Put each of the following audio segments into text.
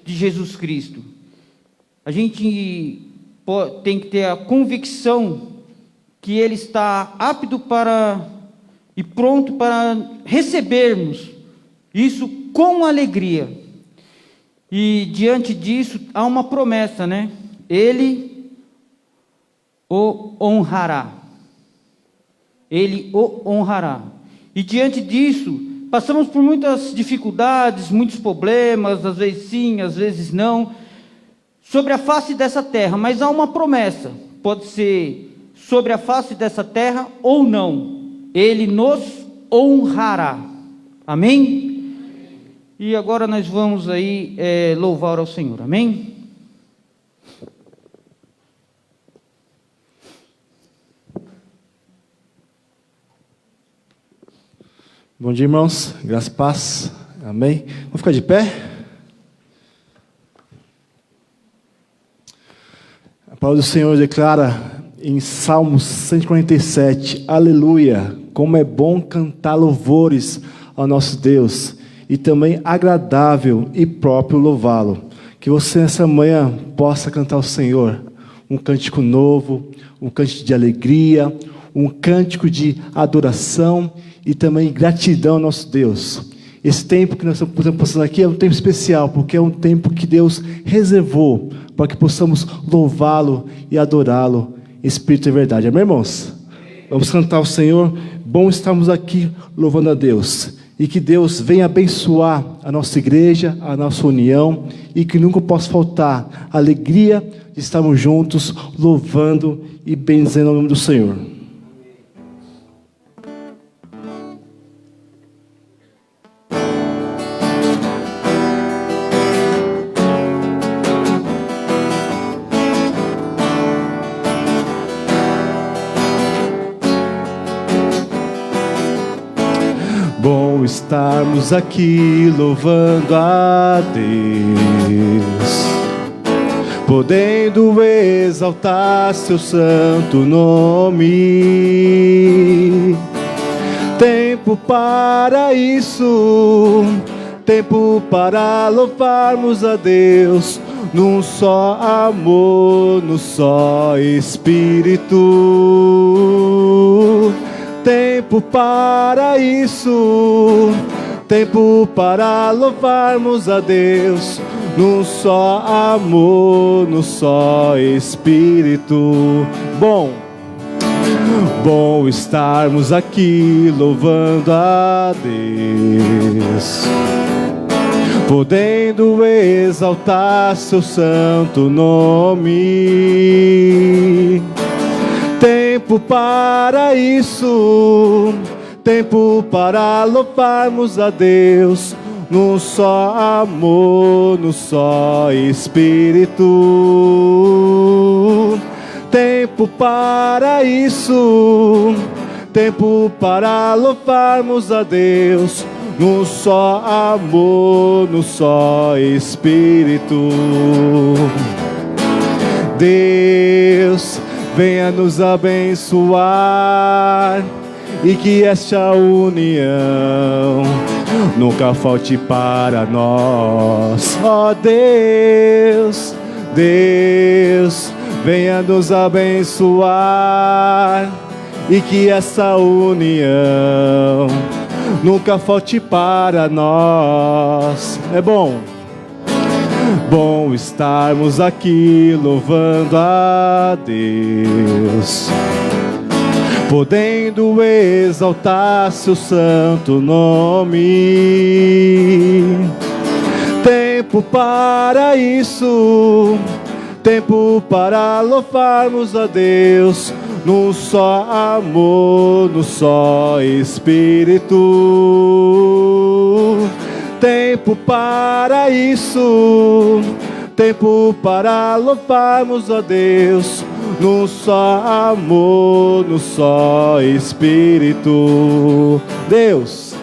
de Jesus Cristo. A gente tem que ter a convicção que Ele está apto e pronto para recebermos isso com alegria. E diante disso há uma promessa, né? Ele o honrará. Ele o honrará. E diante disso, passamos por muitas dificuldades, muitos problemas, às vezes sim, às vezes não, sobre a face dessa terra, mas há uma promessa, pode ser sobre a face dessa terra ou não, Ele nos honrará, amém? E agora nós vamos aí louvar ao Senhor, amém? Bom dia, irmãos, graça e paz, amém? Vamos ficar de pé? A palavra do Senhor declara em Salmos 147, aleluia, como é bom cantar louvores ao nosso Deus, e também agradável e próprio louvá-lo. Que você nessa manhã possa cantar ao Senhor um cântico novo, um cântico de alegria, um cântico de adoração e também gratidão ao nosso Deus. Esse tempo que nós estamos passando aqui é um tempo especial, porque é um tempo que Deus reservou para que possamos louvá-lo e adorá-lo em espírito e verdade. Amém, irmãos? Vamos cantar ao Senhor. Bom estarmos aqui louvando a Deus. E que Deus venha abençoar a nossa igreja, a nossa união, e que nunca possa faltar a alegria de estarmos juntos louvando e bendizendo o nome do Senhor. Bom estarmos aqui louvando a Deus, podendo exaltar seu santo nome. Tempo para isso, tempo para louvarmos a Deus, num só amor, num só Espírito. Tempo para isso, tempo para louvarmos a Deus, num só amor, num só Espírito. Bom estarmos aqui louvando a Deus, podendo exaltar seu santo nome. Tempo para isso, tempo para louvarmos a Deus, num só amor, num só Espírito. Tempo para isso, tempo para louvarmos a Deus, num só amor, num só Espírito. Deus, venha nos abençoar e que esta união nunca falte para nós. Ó Deus, Deus, venha nos abençoar e que essa união nunca falte para nós. É bom estarmos aqui louvando a Deus, podendo exaltar seu santo nome. Tempo para isso, tempo para louvarmos a Deus, num só amor, num só Espírito. Tempo para isso, tempo para louvarmos a Deus, num só amor, num só Espírito. Deus,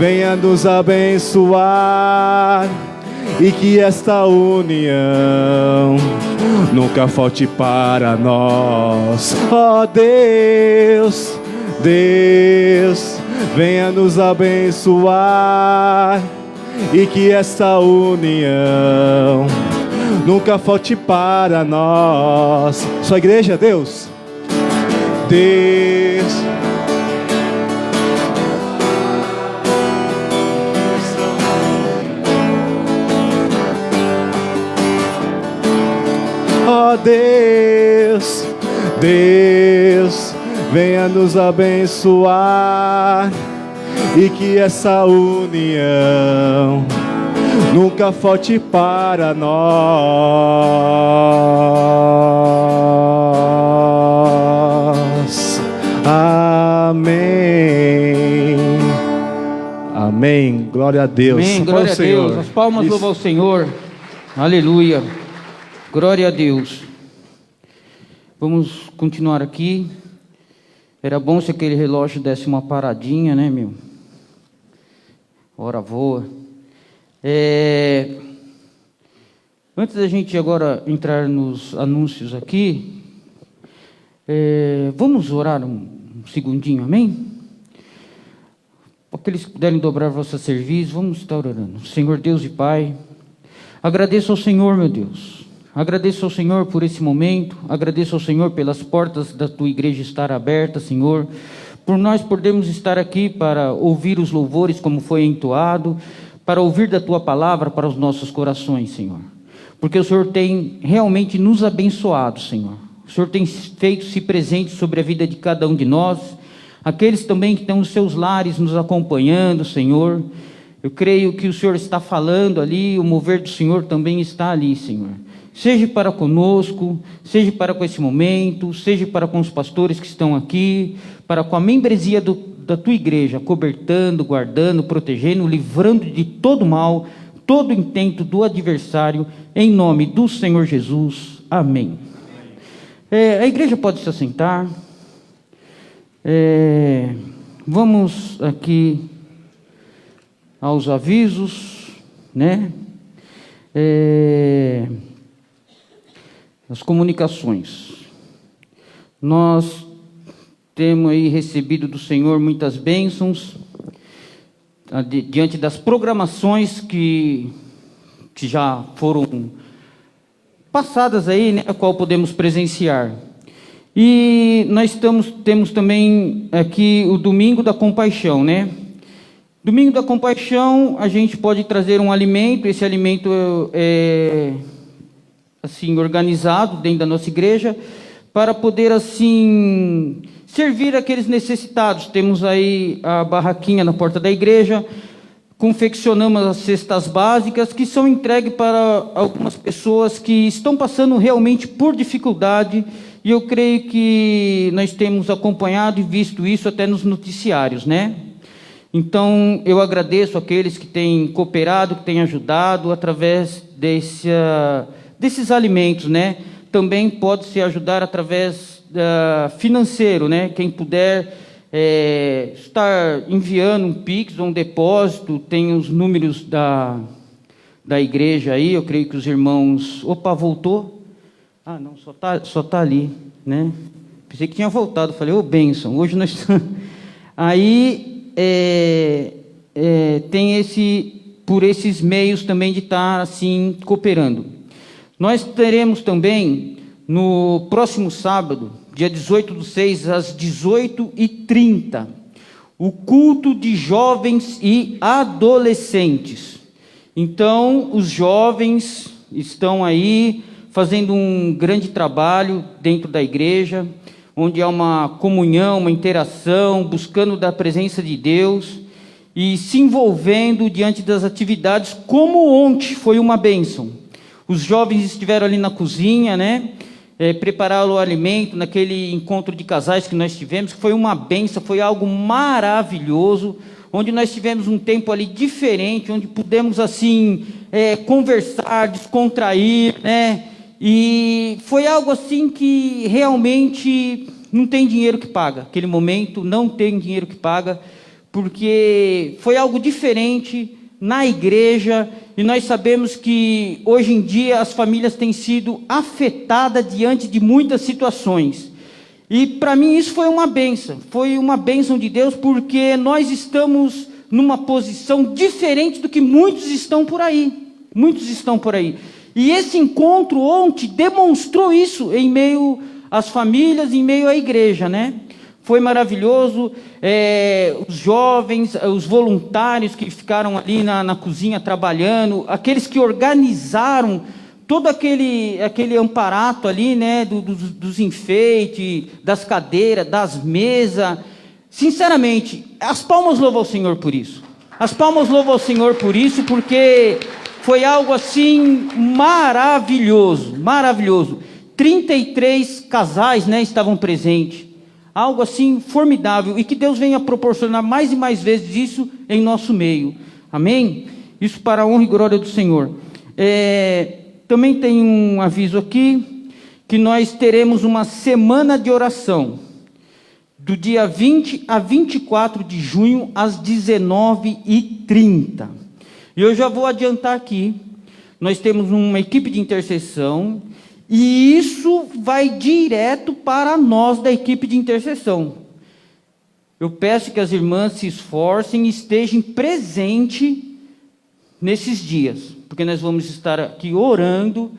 venha nos abençoar e que esta união nunca falte para nós. Ó Deus, venha nos abençoar e que essa união nunca falte para nós. Sua igreja, Deus. Deus. Ó Deus, Deus, venha nos abençoar e que essa união nunca falte para nós. Amém. Amém. Glória a Deus. Amém. Glória a Deus. As palmas louvam ao Senhor. Aleluia. Glória a Deus. Vamos continuar aqui. Era bom se aquele relógio desse uma paradinha, né, meu? Hora voa. Antes da gente agora entrar nos anúncios aqui, vamos orar um segundinho, amém? Aqueles que puderem dobrar vossa serviço, vamos estar orando. Senhor Deus e Pai, agradeço ao Senhor, meu Deus. Agradeço ao Senhor por esse momento, agradeço ao Senhor pelas portas da Tua igreja estar abertas, Senhor, por nós podermos estar aqui para ouvir os louvores como foi entoado, para ouvir da Tua palavra para os nossos corações, Senhor. Porque o Senhor tem realmente nos abençoado, Senhor. O Senhor tem feito-se presente sobre a vida de cada um de nós, aqueles também que estão nos seus lares nos acompanhando, Senhor. Eu creio que o Senhor está falando ali, o mover do Senhor também está ali, Senhor. Seja para conosco, seja para com esse momento, seja para com os pastores que estão aqui, para com a membresia da Tua igreja, cobertando, guardando, protegendo, livrando de todo mal, todo intento do adversário, em nome do Senhor Jesus. Amém. A igreja pode se assentar. Vamos aqui aos avisos, né? As comunicações. Nós temos aí recebido do Senhor muitas bênçãos diante das programações que já foram passadas aí, né, a qual podemos presenciar. E nós temos também aqui o Domingo da Compaixão, né? Domingo da Compaixão, a gente pode trazer um alimento, esse alimento é assim organizado dentro da nossa igreja, para poder assim servir aqueles necessitados. Temos aí a barraquinha na porta da igreja, confeccionamos as cestas básicas que são entregues para algumas pessoas que estão passando realmente por dificuldade, e eu creio que nós temos acompanhado e visto isso até nos noticiários, né? Então, eu agradeço aqueles que têm cooperado, que têm ajudado através desses alimentos, né? Também pode se ajudar através financeiro, né? Quem puder estar enviando um Pix ou um depósito, tem os números da igreja aí, eu creio que os irmãos... Opa, voltou? Ah, não, só tá ali, né? Pensei que tinha voltado, falei, ô, bênção, hoje nós... Aí, tem por esses meios também de estar, assim, cooperando. Nós teremos também, no próximo sábado, dia 18/6, às 18h30, o culto de jovens e adolescentes. Então, os jovens estão aí fazendo um grande trabalho dentro da igreja, onde há uma comunhão, uma interação, buscando da presença de Deus e se envolvendo diante das atividades, como ontem foi uma bênção. Os jovens estiveram ali na cozinha, né? Prepararam o alimento naquele encontro de casais que nós tivemos, que foi uma bênção, foi algo maravilhoso, onde nós tivemos um tempo ali diferente, onde pudemos assim conversar, descontrair, né? E foi algo assim que realmente não tem dinheiro que paga. Aquele momento não tem dinheiro que paga, porque foi algo diferente na igreja, e nós sabemos que hoje em dia as famílias têm sido afetadas diante de muitas situações. E para mim isso foi uma bênção de Deus, porque nós estamos numa posição diferente do que muitos estão por aí. Muitos estão por aí. E esse encontro ontem demonstrou isso em meio às famílias, em meio à igreja, né? Foi maravilhoso, os jovens, os voluntários que ficaram ali na cozinha trabalhando, aqueles que organizaram todo aquele amparato ali, né, dos enfeites, das cadeiras, das mesas. Sinceramente, as palmas louvam ao Senhor por isso. As palmas louvam ao Senhor por isso, porque foi algo assim maravilhoso, maravilhoso. 33 casais, né, estavam presentes. Algo assim formidável, e que Deus venha proporcionar mais e mais vezes isso em nosso meio. Amém? Isso para a honra e glória do Senhor. Também tem um aviso aqui, que nós teremos uma semana de oração, do dia 20 a 24 de junho, às 19h30. E eu já vou adiantar aqui, nós temos uma equipe de intercessão, e isso vai direto para nós da equipe de intercessão. Eu peço que as irmãs se esforcem e estejam presentes nesses dias, porque nós vamos estar aqui orando,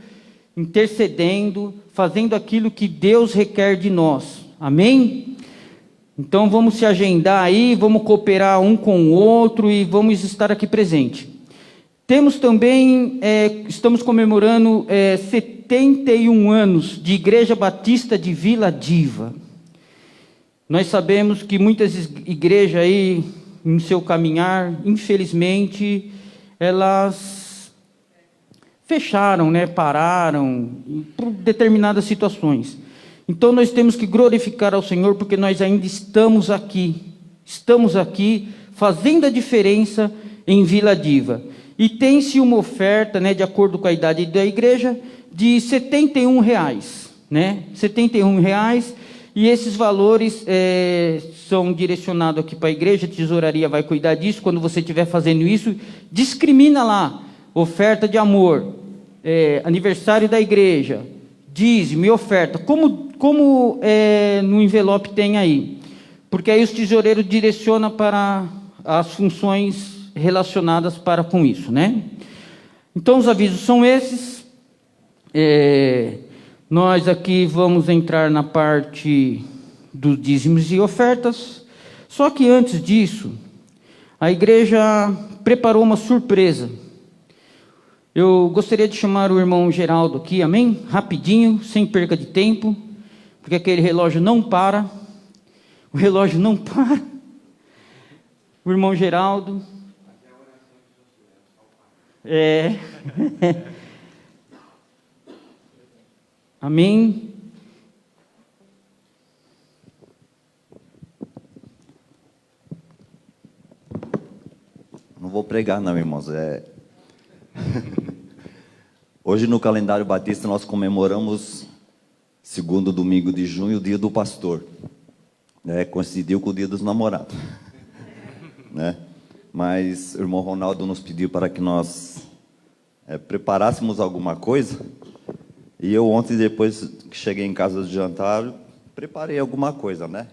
intercedendo, fazendo aquilo que Deus requer de nós. Amém? Então vamos se agendar aí, vamos cooperar um com o outro e vamos estar aqui presente. Temos também, estamos comemorando 71 anos de Igreja Batista de Vila Diva. Nós sabemos que muitas igrejas aí, no seu caminhar, infelizmente, elas fecharam, né, pararam, por determinadas situações. Então nós temos que glorificar ao Senhor, porque nós ainda estamos aqui fazendo a diferença em Vila Diva. E tem-se uma oferta, né, de acordo com a idade da igreja, de R$ 71, né? R$ 71, e esses valores são direcionados aqui para a igreja, a tesouraria vai cuidar disso. Quando você estiver fazendo isso, discrimina lá, oferta de amor, aniversário da igreja, dízimo e oferta, como no envelope tem aí, porque aí os tesoureiros direcionam para as funções relacionadas com isso, né? Então os avisos são esses. Nós aqui vamos entrar na parte dos dízimos e ofertas. Só que antes disso, a igreja preparou uma surpresa. Eu gostaria de chamar o irmão Geraldo aqui, amém? Rapidinho, sem perca de tempo, porque aquele relógio não para. O relógio não para. O irmão Geraldo. Amém. Não vou pregar não, irmãos. Hoje no calendário batista nós comemoramos segundo domingo de junho, o dia do pastor. Coincidiu com o dia dos namorados. Né? Mas o irmão Ronaldo nos pediu para que nós preparássemos alguma coisa. E eu ontem, depois que cheguei em casa do jantar, preparei alguma coisa, né?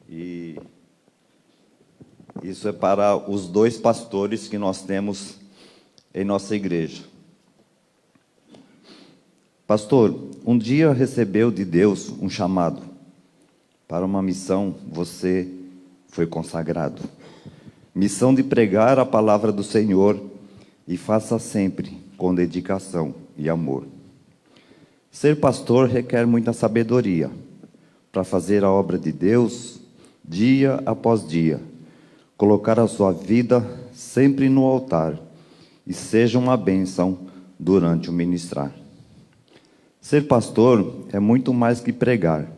E isso é para os 2 pastores que nós temos em nossa igreja. Pastor, um dia recebeu de Deus um chamado. Para uma missão, você foi consagrado. Missão de pregar a palavra do Senhor, e faça sempre com dedicação e amor. Ser pastor requer muita sabedoria para fazer a obra de Deus dia após dia, colocar a sua vida sempre no altar e seja uma bênção durante o ministrar. Ser pastor é muito mais que pregar.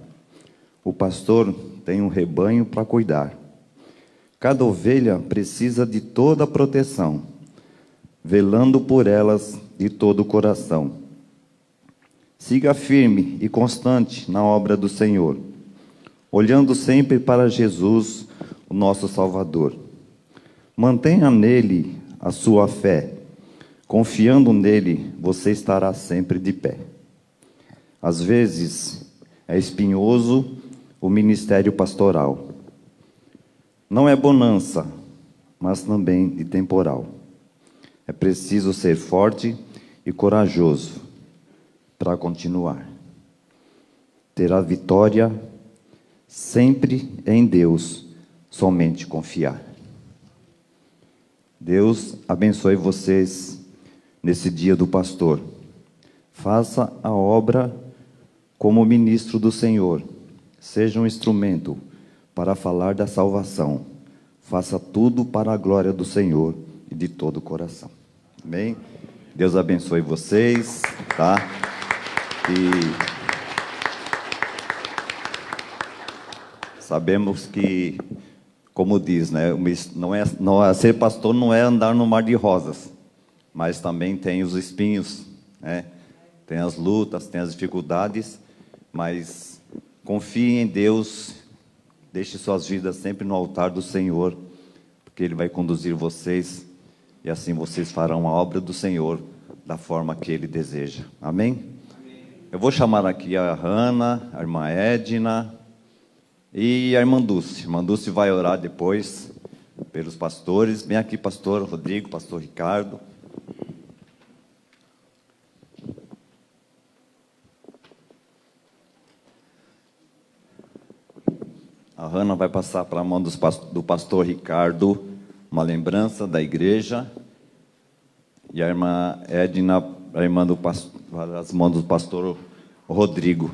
O pastor tem um rebanho para cuidar. Cada ovelha precisa de toda a proteção, velando por elas de todo o coração. Siga firme e constante na obra do Senhor, olhando sempre para Jesus, o nosso Salvador. Mantenha nele a sua fé. Confiando nele, você estará sempre de pé. Às vezes, é espinhoso o ministério pastoral. Não é bonança, mas também e temporal. É preciso ser forte e corajoso para continuar. Ter a vitória sempre em Deus, somente confiar. Deus abençoe vocês nesse dia do pastor. Faça a obra como ministro do Senhor. Seja um instrumento para falar da salvação. Faça tudo para a glória do Senhor e de todo o coração. Amém? Deus abençoe vocês, tá? E sabemos que, como diz, né, ser pastor não é andar no mar de rosas, mas também tem os espinhos, né? Tem as lutas, tem as dificuldades, mas confie em Deus, deixe suas vidas sempre no altar do Senhor, porque Ele vai conduzir vocês, e assim vocês farão a obra do Senhor da forma que Ele deseja. Amém? Eu vou chamar aqui a Hannah, a irmã Edna e a irmã Dulce. A irmã Dulce vai orar depois pelos pastores. Vem aqui, pastor Rodrigo, pastor Ricardo. A Hannah vai passar para a mão do pastor Ricardo uma lembrança da igreja. E a irmã Edna, a irmã para as mãos do pastor Rodrigo.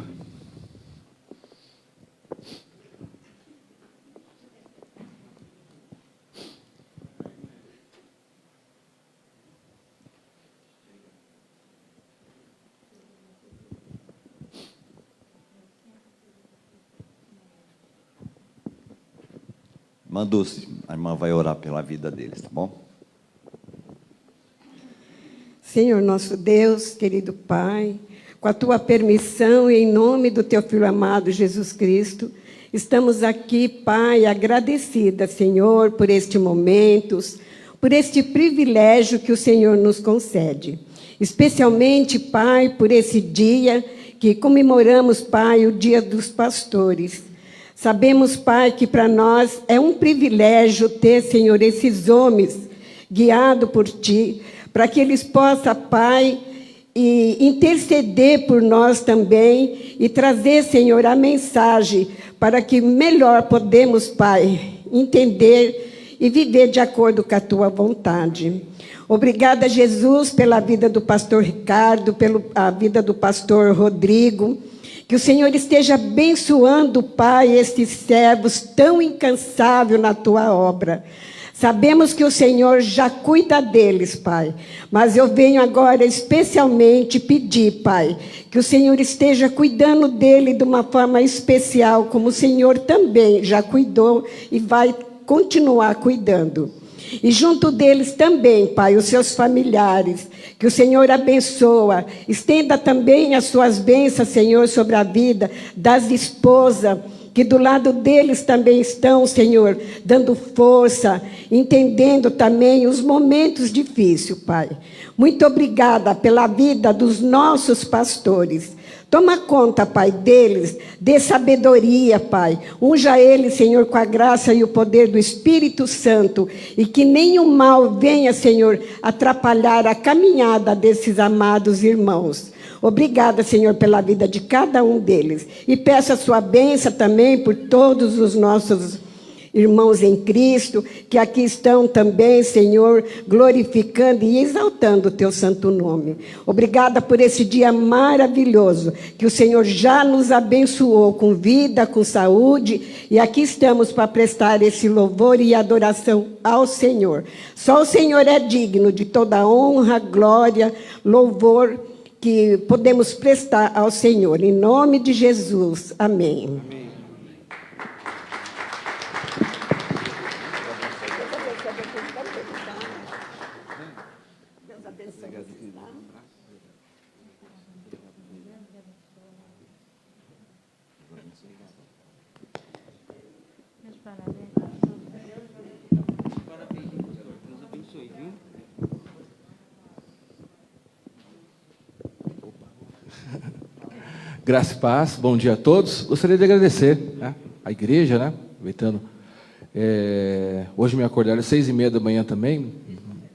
Irmã Dulce, a irmã vai orar pela vida deles, tá bom? Senhor nosso Deus, querido Pai, com a Tua permissão e em nome do Teu Filho amado Jesus Cristo, estamos aqui, Pai, agradecida, Senhor, por este momento, por este privilégio que o Senhor nos concede. Especialmente, Pai, por esse dia que comemoramos, Pai, o Dia dos Pastores. Sabemos, Pai, que para nós é um privilégio ter, Senhor, esses homens guiados por Ti, para que eles possam, Pai, interceder por nós também e trazer, Senhor, a mensagem para que melhor podemos, Pai, entender e viver de acordo com a Tua vontade. Obrigada, Jesus, pela vida do pastor Ricardo, pela vida do pastor Rodrigo. Que o Senhor esteja abençoando, Pai, estes servos tão incansáveis na Tua obra. Sabemos que o Senhor já cuida deles, Pai. Mas eu venho agora especialmente pedir, Pai, que o Senhor esteja cuidando dele de uma forma especial, como o Senhor também já cuidou e vai continuar cuidando. E junto deles também, Pai, os seus familiares, que o Senhor abençoa, estenda também as suas bênçãos, Senhor, sobre a vida das esposas, que do lado deles também estão, Senhor, dando força, entendendo também os momentos difíceis, Pai. Muito obrigada pela vida dos nossos pastores. Toma conta, Pai, deles, dê sabedoria, Pai. Unja eles, Senhor, com a graça e o poder do Espírito Santo. E que nenhum mal venha, Senhor, atrapalhar a caminhada desses amados irmãos. Obrigada, Senhor, pela vida de cada um deles. E peço a sua bênção também por todos os nossos irmãos em Cristo, que aqui estão também, Senhor, glorificando e exaltando o Teu santo nome. Obrigada por esse dia maravilhoso, que o Senhor já nos abençoou com vida, com saúde, e aqui estamos para prestar esse louvor e adoração ao Senhor. Só o Senhor é digno de toda honra, glória, louvor que podemos prestar ao Senhor. Em nome de Jesus. Amém. Amém. Graça e paz, bom dia a todos. Gostaria de agradecer, né, a igreja, né, aproveitando Hoje me acordaram às 6h30 da manhã também,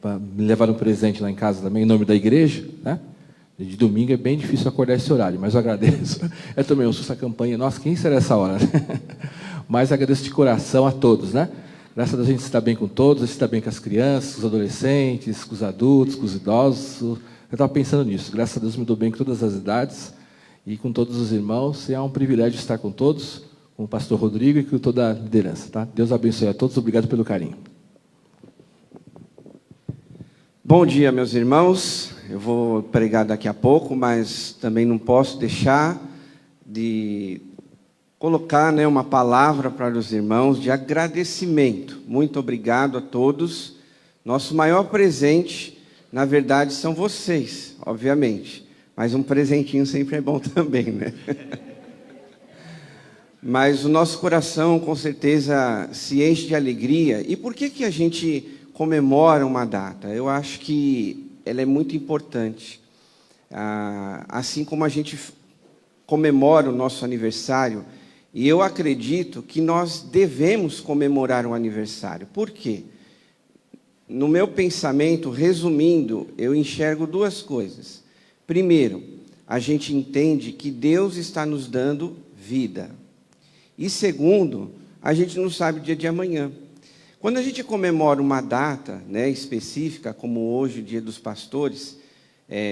para me levar um presente lá em casa também, em nome da igreja, né? De domingo é bem difícil acordar esse horário, mas eu agradeço. Eu também ouço essa campanha. Nossa, quem será essa hora? Mas agradeço de coração a todos, né? Graças a Deus a gente está bem com todos, a gente está bem com as crianças, com os adolescentes, com os adultos, com os idosos. Eu estava pensando nisso. Graças a Deus me dou bem com todas as idades e com todos os irmãos. E é um privilégio estar com todos, com o pastor Rodrigo e com toda a liderança, tá? Deus abençoe a todos. Obrigado pelo carinho. Bom dia, meus irmãos. Eu vou pregar daqui a pouco, mas também não posso deixar de colocar, né, uma palavra para os irmãos de agradecimento. Muito obrigado a todos. Nosso maior presente, na verdade, são vocês, obviamente. Mas um presentinho sempre é bom também, né? Mas o nosso coração, com certeza, se enche de alegria. E por que a gente comemora uma data? Eu acho que ela é muito importante. Assim como a gente comemora o nosso aniversário, e eu acredito que nós devemos comemorar um aniversário. Por quê? No meu pensamento, resumindo, eu enxergo duas coisas. Primeiro, a gente entende que Deus está nos dando vida. E segundo, a gente não sabe o dia de amanhã. Quando a gente comemora uma data, né, específica, como hoje, o Dia dos Pastores,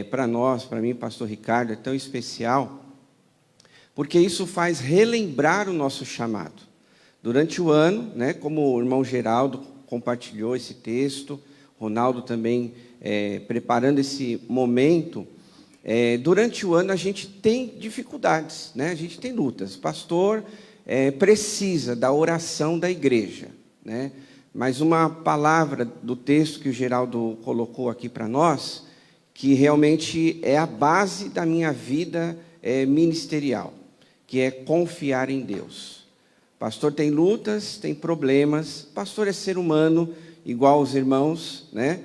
para nós, para mim, pastor Ricardo, é tão especial, porque isso faz relembrar o nosso chamado. Durante o ano, né, como o irmão Geraldo compartilhou esse texto, Ronaldo também preparando esse momento, durante o ano a gente tem dificuldades, né, a gente tem lutas. O pastor precisa da oração da igreja, né? Mas uma palavra do texto que o Geraldo colocou aqui para nós, que realmente é a base da minha vida ministerial, que é confiar em Deus. Pastor tem lutas, tem problemas, pastor é ser humano, igual os irmãos, né?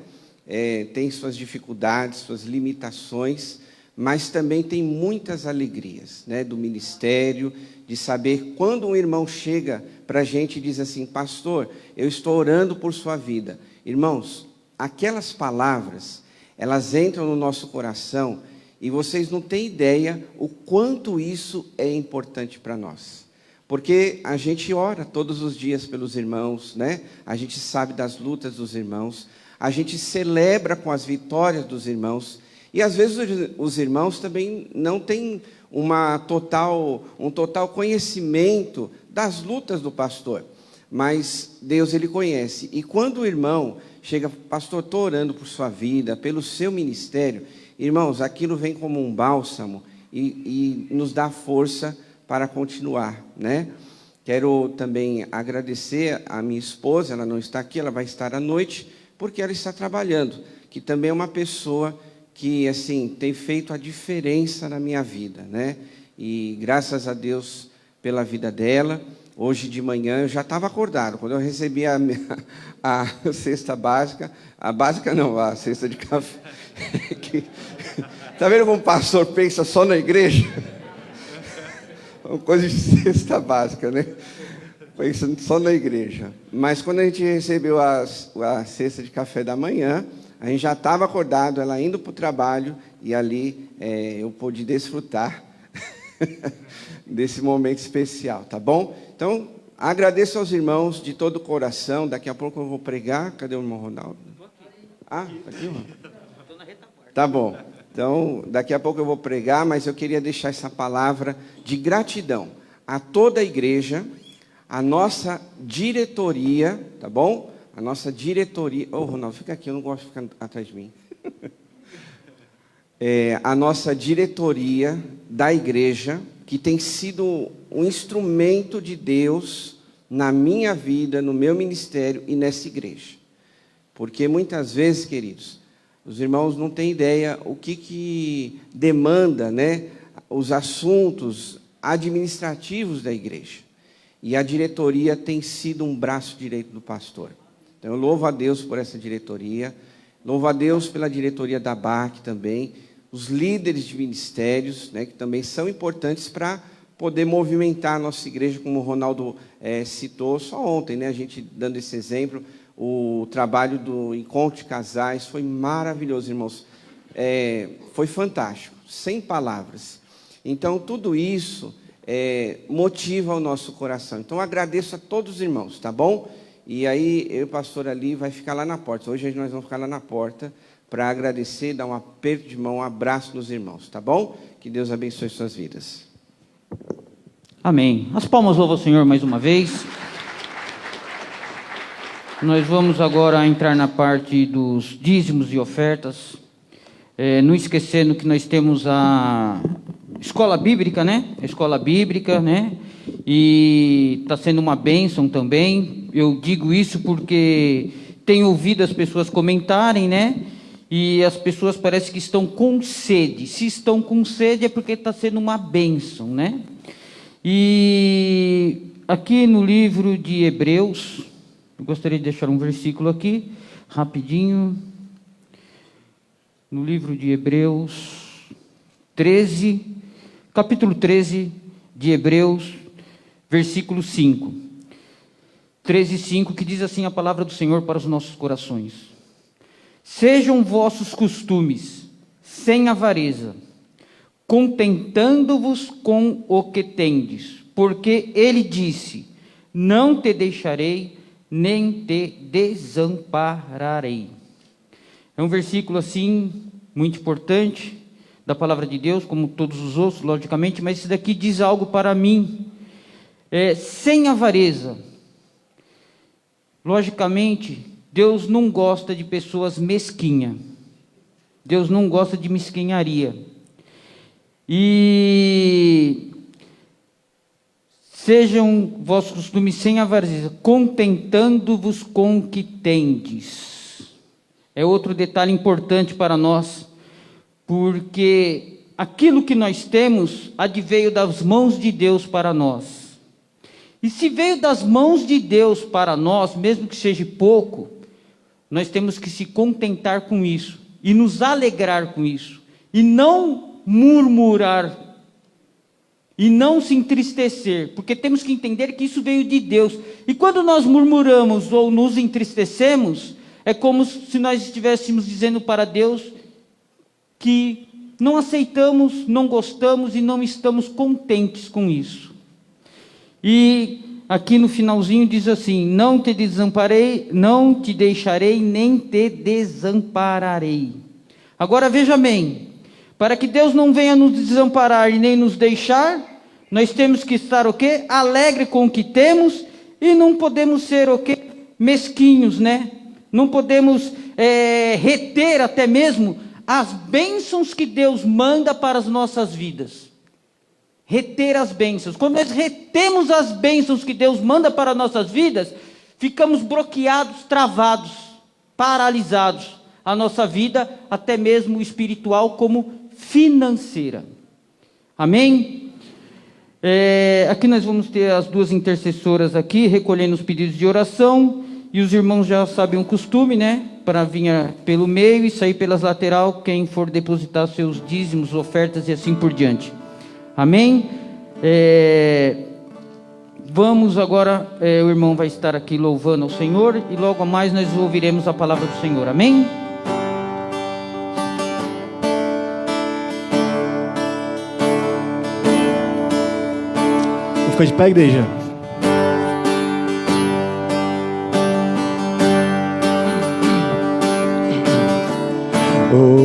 Tem suas dificuldades, suas limitações, mas também tem muitas alegrias, né, do ministério, de saber quando um irmão chega para a gente e diz assim: pastor, eu estou orando por sua vida. Irmãos, aquelas palavras, elas entram no nosso coração e vocês não têm ideia o quanto isso é importante para nós. Porque a gente ora todos os dias pelos irmãos, né? A gente sabe das lutas dos irmãos, a gente celebra com as vitórias dos irmãos, e às vezes os irmãos também não têm um total conhecimento das lutas do pastor, mas Deus, Ele conhece. E quando o irmão chega: pastor, estou orando por sua vida, pelo seu ministério, irmãos, aquilo vem como um bálsamo e nos dá força para continuar, né? Quero também agradecer a minha esposa, ela não está aqui, ela vai estar à noite, porque ela está trabalhando, que também é uma pessoa que, assim, tem feito a diferença na minha vida, né? E graças a Deus pela vida dela. Hoje de manhã eu já estava acordado, quando eu recebi a cesta básica, a cesta de café. Está vendo como o pastor pensa só na igreja? Uma coisa de cesta básica, né? Pensando só na igreja. Mas quando a gente recebeu a cesta de café da manhã, a gente já estava acordado, ela indo para o trabalho, e ali eu pude desfrutar desse momento especial, tá bom? Então, agradeço aos irmãos de todo o coração. Daqui a pouco eu vou pregar. Cadê o irmão Ronaldo? Ah, está aqui, irmão? Tá bom. Então, daqui a pouco eu vou pregar, mas eu queria deixar essa palavra de gratidão a toda a igreja, a nossa diretoria, tá bom? A nossa diretoria... Ô, Ronaldo, fica aqui, eu não gosto de ficar atrás de mim. A nossa diretoria da igreja, que tem sido um instrumento de Deus na minha vida, no meu ministério e nessa igreja. Porque muitas vezes, queridos, os irmãos não têm ideia o que demanda, né, os assuntos administrativos da igreja. E a diretoria tem sido um braço direito do pastor. Então, eu louvo a Deus por essa diretoria, louvo a Deus pela diretoria da BAC também, os líderes de ministérios, né, que também são importantes para poder movimentar a nossa igreja, como o Ronaldo citou só ontem, né? A gente dando esse exemplo, o trabalho do Encontro de Casais foi maravilhoso, irmãos. Foi fantástico, sem palavras. Então, tudo isso motiva o nosso coração. Então, agradeço a todos os irmãos, tá bom? E aí, eu e o pastor ali vai ficar lá na porta. Hoje nós vamos ficar lá na porta para agradecer, dar um aperto de mão, um abraço nos irmãos, tá bom? Que Deus abençoe suas vidas. Amém. As palmas louvam ao Senhor mais uma vez. Nós vamos agora entrar na parte dos dízimos e ofertas. Não esquecendo que nós temos a escola bíblica, né? A escola bíblica, né? E está sendo uma bênção também. Eu digo isso porque tenho ouvido as pessoas comentarem, né? E as pessoas parecem que estão com sede. Se estão com sede é porque está sendo uma bênção, né? E aqui no livro de Hebreus, eu gostaria de deixar um versículo aqui, rapidinho. No livro de Hebreus 13, capítulo 13 de Hebreus, versículo 5. 13:5, que diz assim a palavra do Senhor para os nossos corações: sejam vossos costumes sem avareza, contentando-vos com o que tendes, porque ele disse: não te deixarei, nem te desampararei. É um versículo assim, muito importante, da palavra de Deus, como todos os outros, logicamente, mas esse daqui diz algo para mim, sem avareza. Logicamente, Deus não gosta de pessoas mesquinhas, Deus não gosta de mesquinharia, e sejam vossos costumes sem avareza, contentando-vos com o que tendes. É outro detalhe importante para nós, porque aquilo que nós temos adveio das mãos de Deus para nós. E se veio das mãos de Deus para nós, mesmo que seja pouco, nós temos que se contentar com isso, e nos alegrar com isso, e não murmurar, e não se entristecer, porque temos que entender que isso veio de Deus. E quando nós murmuramos ou nos entristecemos, é como se nós estivéssemos dizendo para Deus que não aceitamos, não gostamos e não estamos contentes com isso. E aqui no finalzinho diz assim: não te desamparei, não te deixarei, nem te desampararei. Agora veja bem, para que Deus não venha nos desamparar e nem nos deixar, nós temos que estar o quê? Alegre com o que temos, e não podemos ser o quê? Mesquinhos, né? Não podemos reter até mesmo as bênçãos que Deus manda para as nossas vidas. Reter as bênçãos. Quando nós retemos as bênçãos que Deus manda para as nossas vidas, ficamos bloqueados, travados, paralisados. A nossa vida, até mesmo espiritual, como financeira. Amém? Aqui nós vamos ter as duas intercessoras aqui, recolhendo os pedidos de oração. E os irmãos já sabem o costume, né? Para vir pelo meio e sair pelas lateral, quem for depositar seus dízimos, ofertas e assim por diante. Amém? Vamos agora, o irmão vai estar aqui louvando ao Senhor, e logo mais nós ouviremos a palavra do Senhor. Amém? Vou ficar de pé, igreja.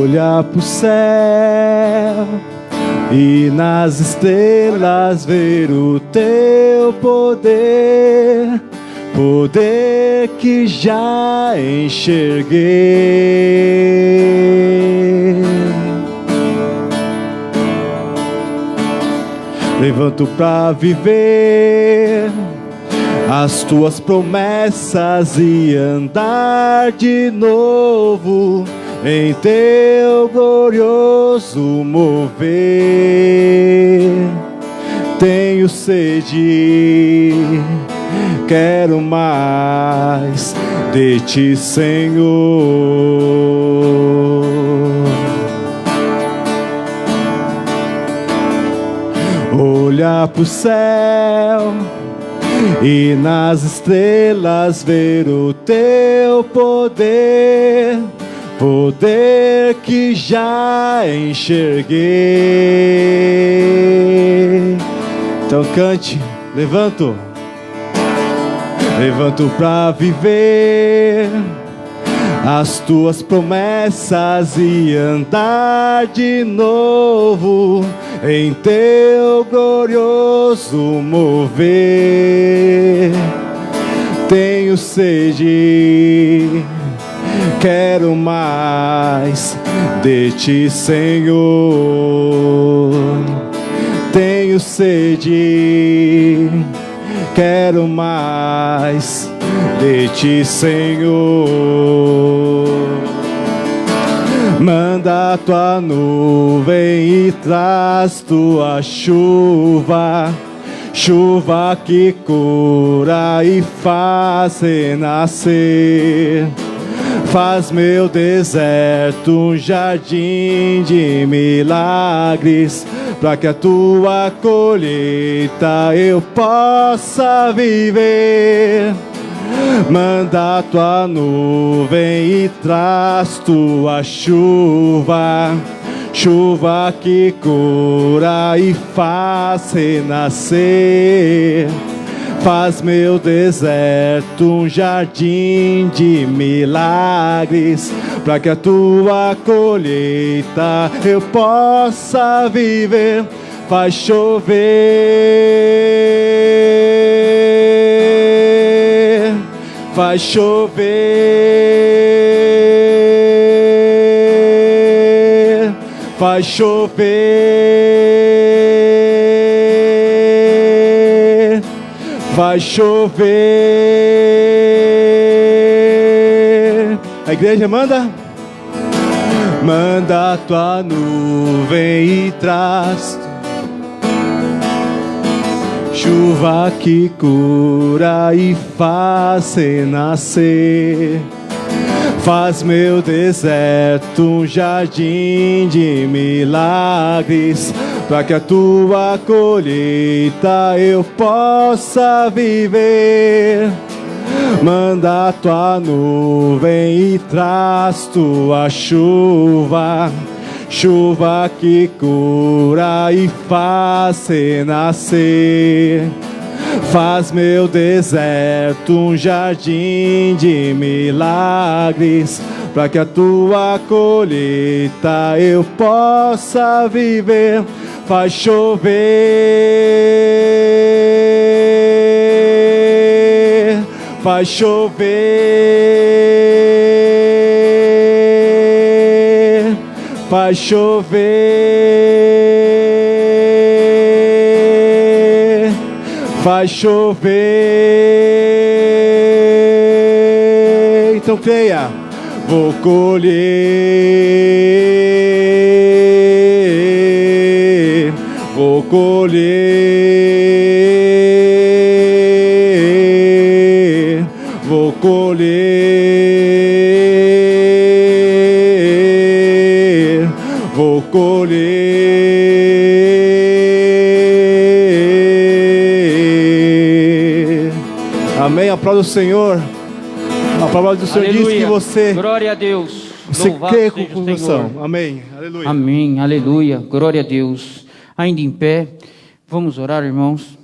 Olhar pro céu e nas estrelas ver o teu poder, poder que já enxerguei. Levanto pra viver as tuas promessas e andar de novo em teu glorioso mover. Tenho sede, quero mais de ti, Senhor. Olhar pro céu e nas estrelas ver o teu poder, poder que já enxerguei. Então cante, levanto pra viver as tuas promessas e andar de novo em teu glorioso mover. Tenho sede, quero mais de ti, Senhor. Tenho sede, quero mais de ti, Senhor. Manda tua nuvem e traz tua chuva, chuva que cura e faz renascer. Faz meu deserto um jardim de milagres, para que a tua colheita eu possa viver. Manda tua nuvem e traz tua chuva, chuva que cura e faz renascer. Faz meu deserto um jardim de milagres, para que a tua colheita eu possa viver. Faz chover, faz chover, faz chover, faz chover. A igreja manda? Manda a tua nuvem e traz chuva que cura e faz renascer. Faz meu deserto um jardim de milagres, para que a tua colheita eu possa viver. Manda a tua nuvem e traz tua chuva, chuva que cura e faz renascer. Faz meu deserto um jardim de milagres, para que a tua colheita eu possa viver. Faz chover, faz chover, faz chover, faz chover. Então creia, vou colher, vou colher, vou colher, vou colher. Amém. Aplauda o Senhor. A palavra do Senhor diz que você Glória a Deus. Louvado crê com seja o convicção. Senhor. Amém. Aleluia. Amém, aleluia, glória a Deus. Ainda em pé, vamos orar, irmãos.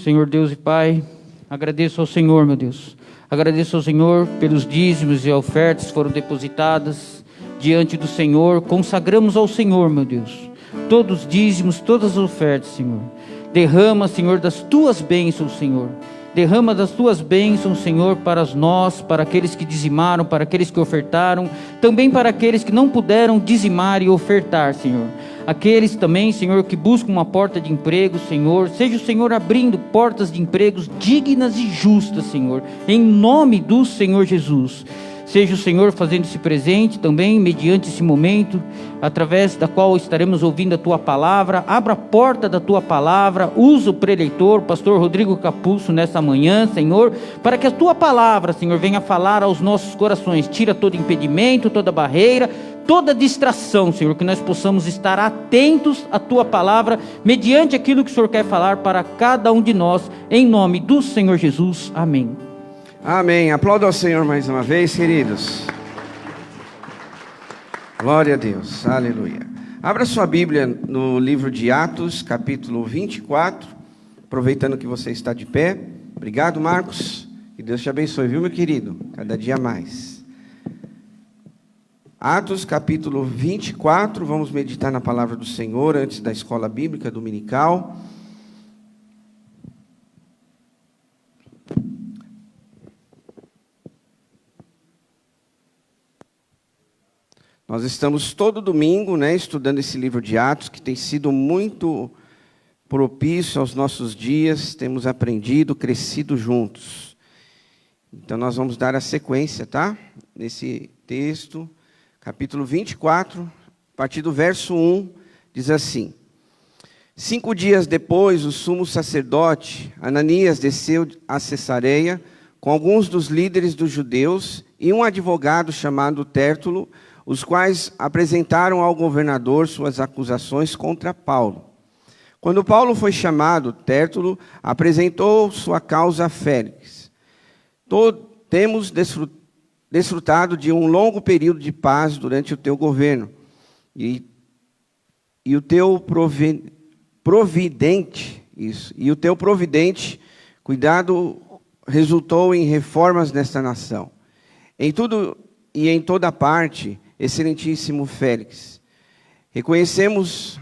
Senhor Deus e Pai, agradeço ao Senhor, meu Deus. Agradeço ao Senhor pelos dízimos e ofertas que foram depositadas diante do Senhor. Consagramos ao Senhor, meu Deus, todos os dízimos, todas as ofertas, Senhor. Derrama, Senhor, das tuas bênçãos, Senhor. Derrama das tuas bênçãos, Senhor, para nós, para aqueles que dizimaram, para aqueles que ofertaram, também para aqueles que não puderam dizimar e ofertar, Senhor. Aqueles também, Senhor, que buscam uma porta de emprego, Senhor, seja o Senhor abrindo portas de empregos dignas e justas, Senhor, em nome do Senhor Jesus. Seja o Senhor fazendo-se presente também, mediante esse momento, através da qual estaremos ouvindo a Tua palavra. Abra a porta da Tua palavra, usa o preleitor, pastor Rodrigo Capulso, nessa manhã, Senhor, para que a Tua palavra, Senhor, venha falar aos nossos corações. Tira todo impedimento, toda barreira, toda distração, Senhor, que nós possamos estar atentos à Tua palavra, mediante aquilo que o Senhor quer falar para cada um de nós, em nome do Senhor Jesus. Amém. Amém. Aplauda ao Senhor mais uma vez, queridos. Glória a Deus. Aleluia. Abra sua Bíblia no livro de Atos, capítulo 24. Aproveitando que você está de pé. Obrigado, Marcos. Que Deus te abençoe, viu, meu querido? Cada dia mais. Atos, capítulo 24. Vamos meditar na palavra do Senhor antes da escola bíblica dominical. Nós estamos todo domingo, estudando esse livro de Atos, que tem sido muito propício aos nossos dias. Temos aprendido, crescido juntos. Então nós vamos dar a sequência, tá? Nesse texto, capítulo 24, a partir do verso 1, diz assim: 5 dias depois, o sumo sacerdote Ananias desceu a Cesareia com alguns dos líderes dos judeus e um advogado chamado Tértulo, os quais apresentaram ao governador suas acusações contra Paulo. Quando Paulo foi chamado, Tértulo apresentou sua causa a Félix. Temos desfrutado de um longo período de paz durante o teu governo, e o teu providente cuidado resultou em reformas nesta nação. Em tudo e em toda parte, excelentíssimo Félix, reconhecemos...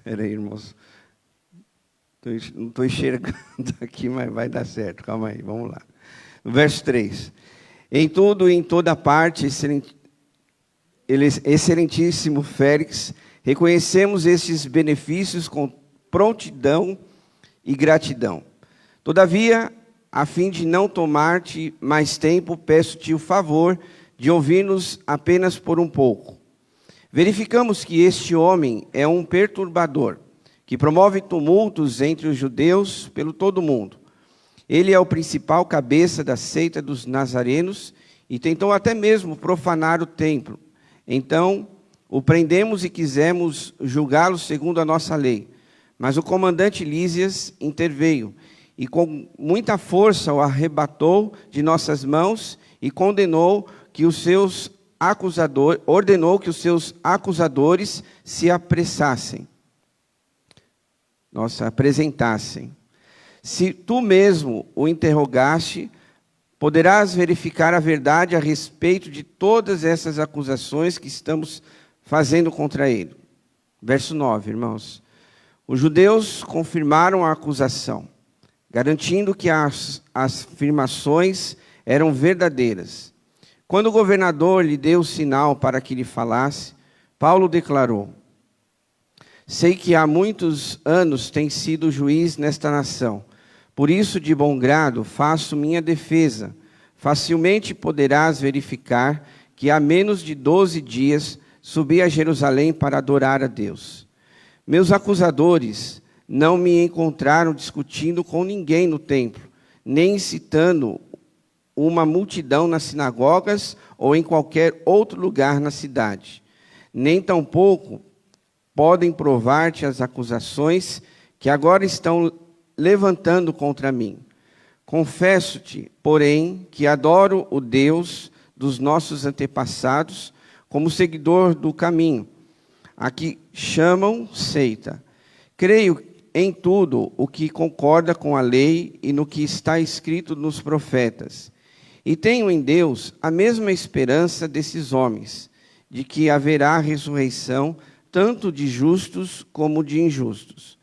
Peraí, irmãos. Não estou enxergando aqui, mas vai dar certo. Calma aí, vamos lá. No verso 3. Em tudo e em toda parte, excelentíssimo Félix, reconhecemos estes benefícios com prontidão e gratidão. Todavia, a fim de não tomar-te mais tempo, peço-te o favor de ouvir-nos apenas por um pouco. Verificamos que este homem é um perturbador, que promove tumultos entre os judeus pelo todo o mundo. Ele é o principal cabeça da seita dos nazarenos e tentou até mesmo profanar o templo. Então, o prendemos e quisemos julgá-lo segundo a nossa lei. Mas o comandante Lísias interveio e com muita força o arrebatou de nossas mãos e ordenou que os seus acusadores se apresentassem. Se tu mesmo o interrogaste, poderás verificar a verdade a respeito de todas essas acusações que estamos fazendo contra ele. Verso 9, irmãos. Os judeus confirmaram a acusação, garantindo que as afirmações eram verdadeiras. Quando o governador lhe deu o sinal para que lhe falasse, Paulo declarou: sei que há muitos anos tem sido juiz nesta nação, por isso de bom grado faço minha defesa. Facilmente poderás verificar que há menos de 12 dias subi a Jerusalém para adorar a Deus. Meus acusadores não me encontraram discutindo com ninguém no templo, nem incitando uma multidão nas sinagogas ou em qualquer outro lugar na cidade. Nem tampouco podem provar-te as acusações que agora estão levantando contra mim. Confesso-te, porém, que adoro o Deus dos nossos antepassados como seguidor do caminho, a que chamam seita. Creio em tudo o que concorda com a lei e no que está escrito nos profetas. E tenho em Deus a mesma esperança desses homens, de que haverá ressurreição tanto de justos como de injustos.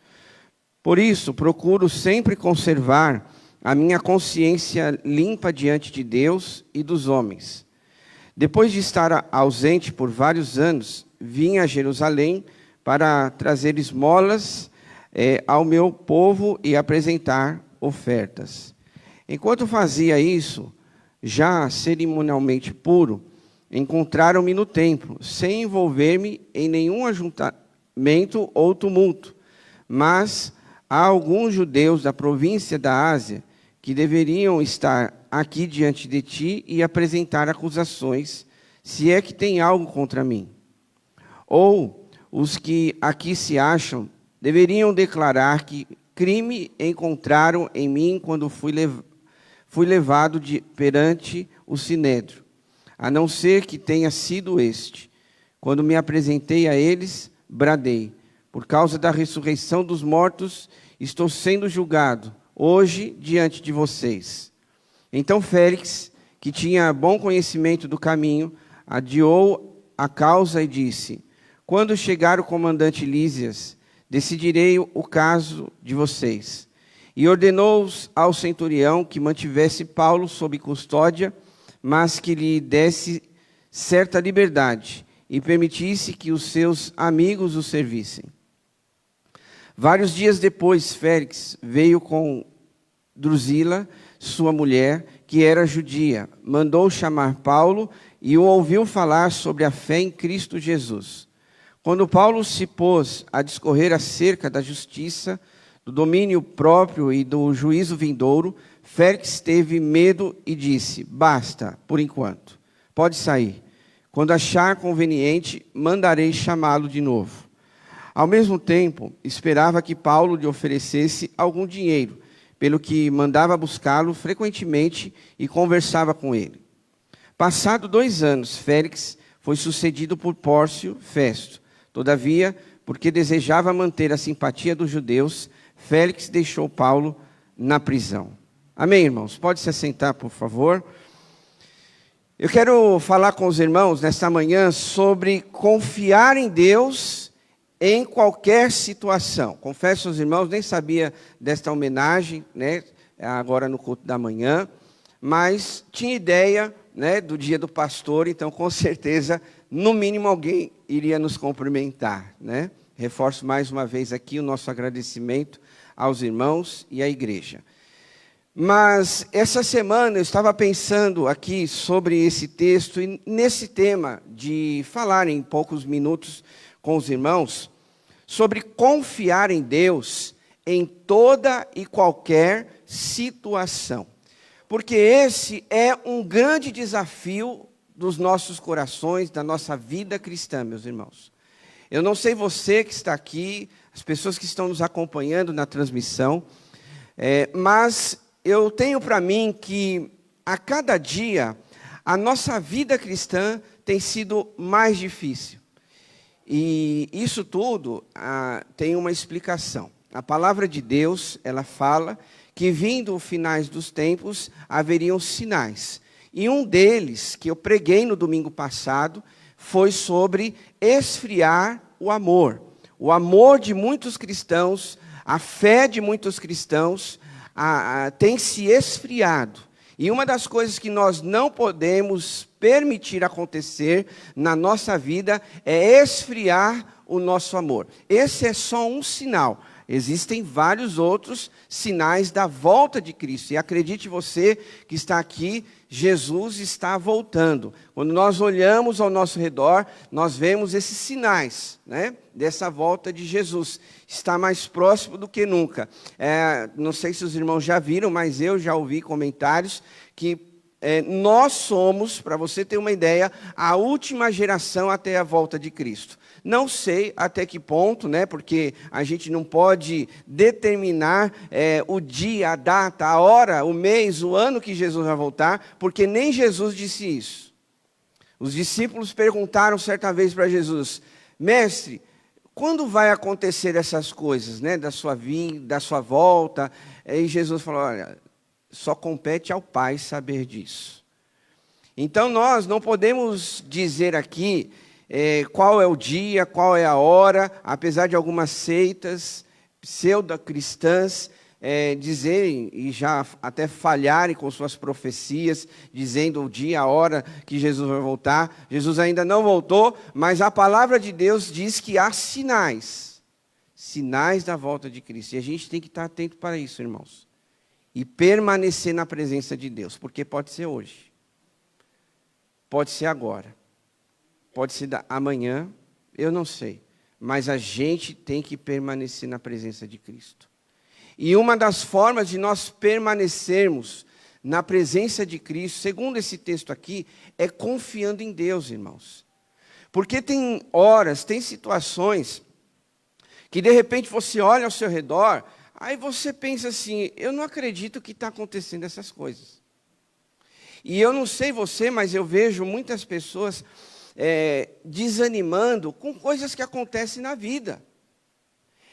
Por isso, procuro sempre conservar a minha consciência limpa diante de Deus e dos homens. Depois de estar ausente por vários anos, vim a Jerusalém para trazer esmolas ao meu povo e apresentar ofertas. Enquanto fazia isso, já cerimonialmente puro, encontraram-me no templo, sem envolver-me em nenhum ajuntamento ou tumulto. Mas há alguns judeus da província da Ásia que deveriam estar aqui diante de ti e apresentar acusações, se é que tem algo contra mim. Ou os que aqui se acham deveriam declarar que crime encontraram em mim quando fui levado perante o sinédrio, a não ser que tenha sido este. Quando me apresentei a eles, bradei: por causa da ressurreição dos mortos, estou sendo julgado hoje diante de vocês. Então Félix, que tinha bom conhecimento do caminho, adiou a causa e disse: quando chegar o comandante Lísias, decidirei o caso de vocês. E ordenou ao centurião que mantivesse Paulo sob custódia, mas que lhe desse certa liberdade e permitisse que os seus amigos o servissem. Vários dias depois, Félix veio com Drusila, sua mulher, que era judia, mandou chamar Paulo e o ouviu falar sobre a fé em Cristo Jesus. Quando Paulo se pôs a discorrer acerca da justiça, do domínio próprio e do juízo vindouro, Félix teve medo e disse: basta, por enquanto, pode sair. Quando achar conveniente, mandarei chamá-lo de novo. Ao mesmo tempo, esperava que Paulo lhe oferecesse algum dinheiro, pelo que mandava buscá-lo frequentemente e conversava com ele. Passado 2 anos, Félix foi sucedido por Pórcio Festo. Todavia, porque desejava manter a simpatia dos judeus, Félix deixou Paulo na prisão. Amém, irmãos? Pode se assentar, por favor. Eu quero falar com os irmãos nesta manhã sobre confiar em Deus em qualquer situação. Confesso aos irmãos, nem sabia desta homenagem, né, agora no culto da manhã, mas tinha ideia, né, do dia do pastor, então com certeza, no mínimo alguém iria nos cumprimentar, né? Reforço mais uma vez aqui o nosso agradecimento aos irmãos e à igreja. Mas essa semana eu estava pensando aqui sobre esse texto e nesse tema de falar em poucos minutos com os irmãos sobre confiar em Deus em toda e qualquer situação. Porque esse é um grande desafio dos nossos corações, da nossa vida cristã, meus irmãos. Eu não sei você que está aqui, as pessoas que estão nos acompanhando na transmissão, mas eu tenho para mim que a cada dia a nossa vida cristã tem sido mais difícil. E isso tudo tem uma explicação. A palavra de Deus, ela fala que vindo os finais dos tempos haveriam sinais. E um deles, que eu preguei no domingo passado, foi sobre esfriar o amor. O amor de muitos cristãos, a fé de muitos cristãos tem se esfriado. E uma das coisas que nós não podemos permitir acontecer na nossa vida é esfriar o nosso amor. Esse é só um sinal. Existem vários outros sinais da volta de Cristo. E acredite você que está aqui, Jesus está voltando. Quando nós olhamos ao nosso redor, nós vemos esses sinais, né, dessa volta de Jesus. Está mais próximo do que nunca. Não sei se os irmãos já viram, mas eu já ouvi comentários que nós somos, para você ter uma ideia, a última geração até a volta de Cristo. Não sei até que ponto, né, porque a gente não pode determinar o dia, a data, a hora, o mês, o ano que Jesus vai voltar, porque nem Jesus disse isso. Os discípulos perguntaram certa vez para Jesus: mestre, quando vai acontecer essas coisas, né, da sua vinda, da sua volta? E Jesus falou: olha, só compete ao Pai saber disso. Então nós não podemos dizer aqui qual é o dia, qual é a hora, apesar de algumas seitas pseudo-cristãs dizerem e já até falharem com suas profecias, dizendo o dia, a hora que Jesus vai voltar. Jesus ainda não voltou, mas a palavra de Deus diz que há sinais da volta de Cristo. E a gente tem que estar atento para isso, irmãos. e permanecer na presença de Deus, porque pode ser hoje, pode ser agora, pode ser amanhã, eu não sei, mas a gente tem que permanecer na presença de Cristo. E uma das formas de nós permanecermos na presença de Cristo, segundo esse texto aqui, é confiando em Deus, irmãos. Porque tem horas, tem situações, que de repente você olha ao seu redor, aí você pensa assim, eu não acredito que está acontecendo essas coisas. E eu não sei você, mas eu vejo muitas pessoas desanimando com coisas que acontecem na vida.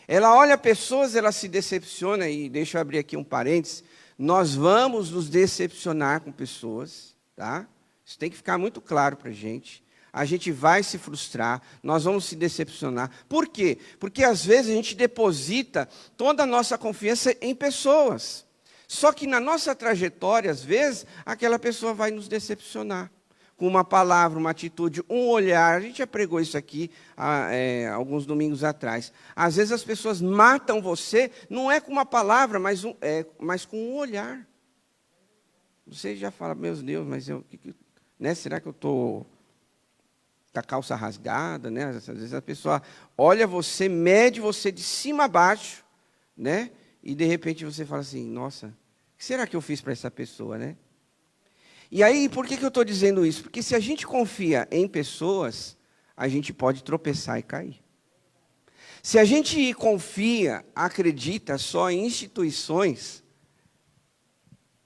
Ela olha pessoas, ela se decepciona, e deixa eu abrir aqui um parênteses, nós vamos nos decepcionar com pessoas, tá? Isso tem que ficar muito claro para a gente vai se frustrar, nós vamos se decepcionar. Por quê? Porque às vezes a gente deposita toda a nossa confiança em pessoas. Só que na nossa trajetória, às vezes, aquela pessoa vai nos decepcionar. Com uma palavra, uma atitude, um olhar. A gente já pregou isso aqui alguns domingos atrás. Às vezes as pessoas matam você, não é com uma palavra, mas com um olhar. Você já fala, meu Deus, mas né, será que eu estou com a calça rasgada? Né? Às vezes a pessoa olha você, mede você de cima a baixo, né? E de repente você fala assim, nossa, o que será que eu fiz para essa pessoa, né? E aí, por que eu estou dizendo isso? Porque se a gente confia em pessoas, a gente pode tropeçar e cair. Se a gente confia, acredita só em instituições,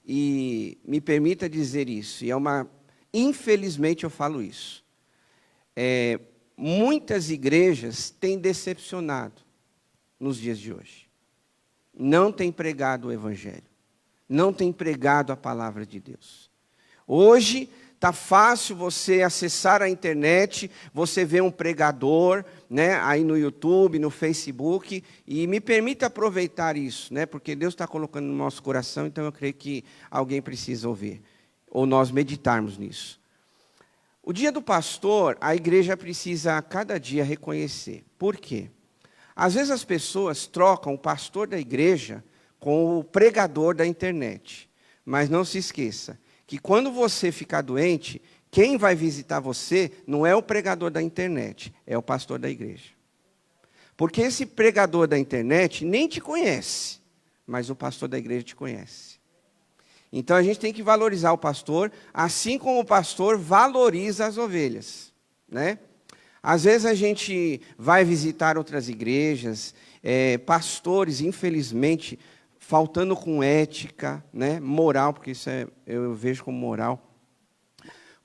e me permita dizer isso, infelizmente eu falo isso, muitas igrejas têm decepcionado nos dias de hoje. Não têm pregado o Evangelho, não têm pregado a palavra de Deus. Hoje está fácil você acessar a internet, você vê um pregador, né, aí no YouTube, no Facebook, e me permita aproveitar isso, né, porque Deus está colocando no nosso coração, então eu creio que alguém precisa ouvir, ou nós meditarmos nisso. O dia do pastor, a igreja precisa a cada dia reconhecer. Por quê? Às vezes as pessoas trocam o pastor da igreja com o pregador da internet, mas não se esqueça, que quando você ficar doente, quem vai visitar você não é o pregador da internet, é o pastor da igreja. Porque esse pregador da internet nem te conhece, mas o pastor da igreja te conhece. Então a gente tem que valorizar o pastor, assim como o pastor valoriza as ovelhas, né? Às vezes a gente vai visitar outras igrejas, pastores, infelizmente, faltando com ética, né, moral, porque isso eu vejo como moral,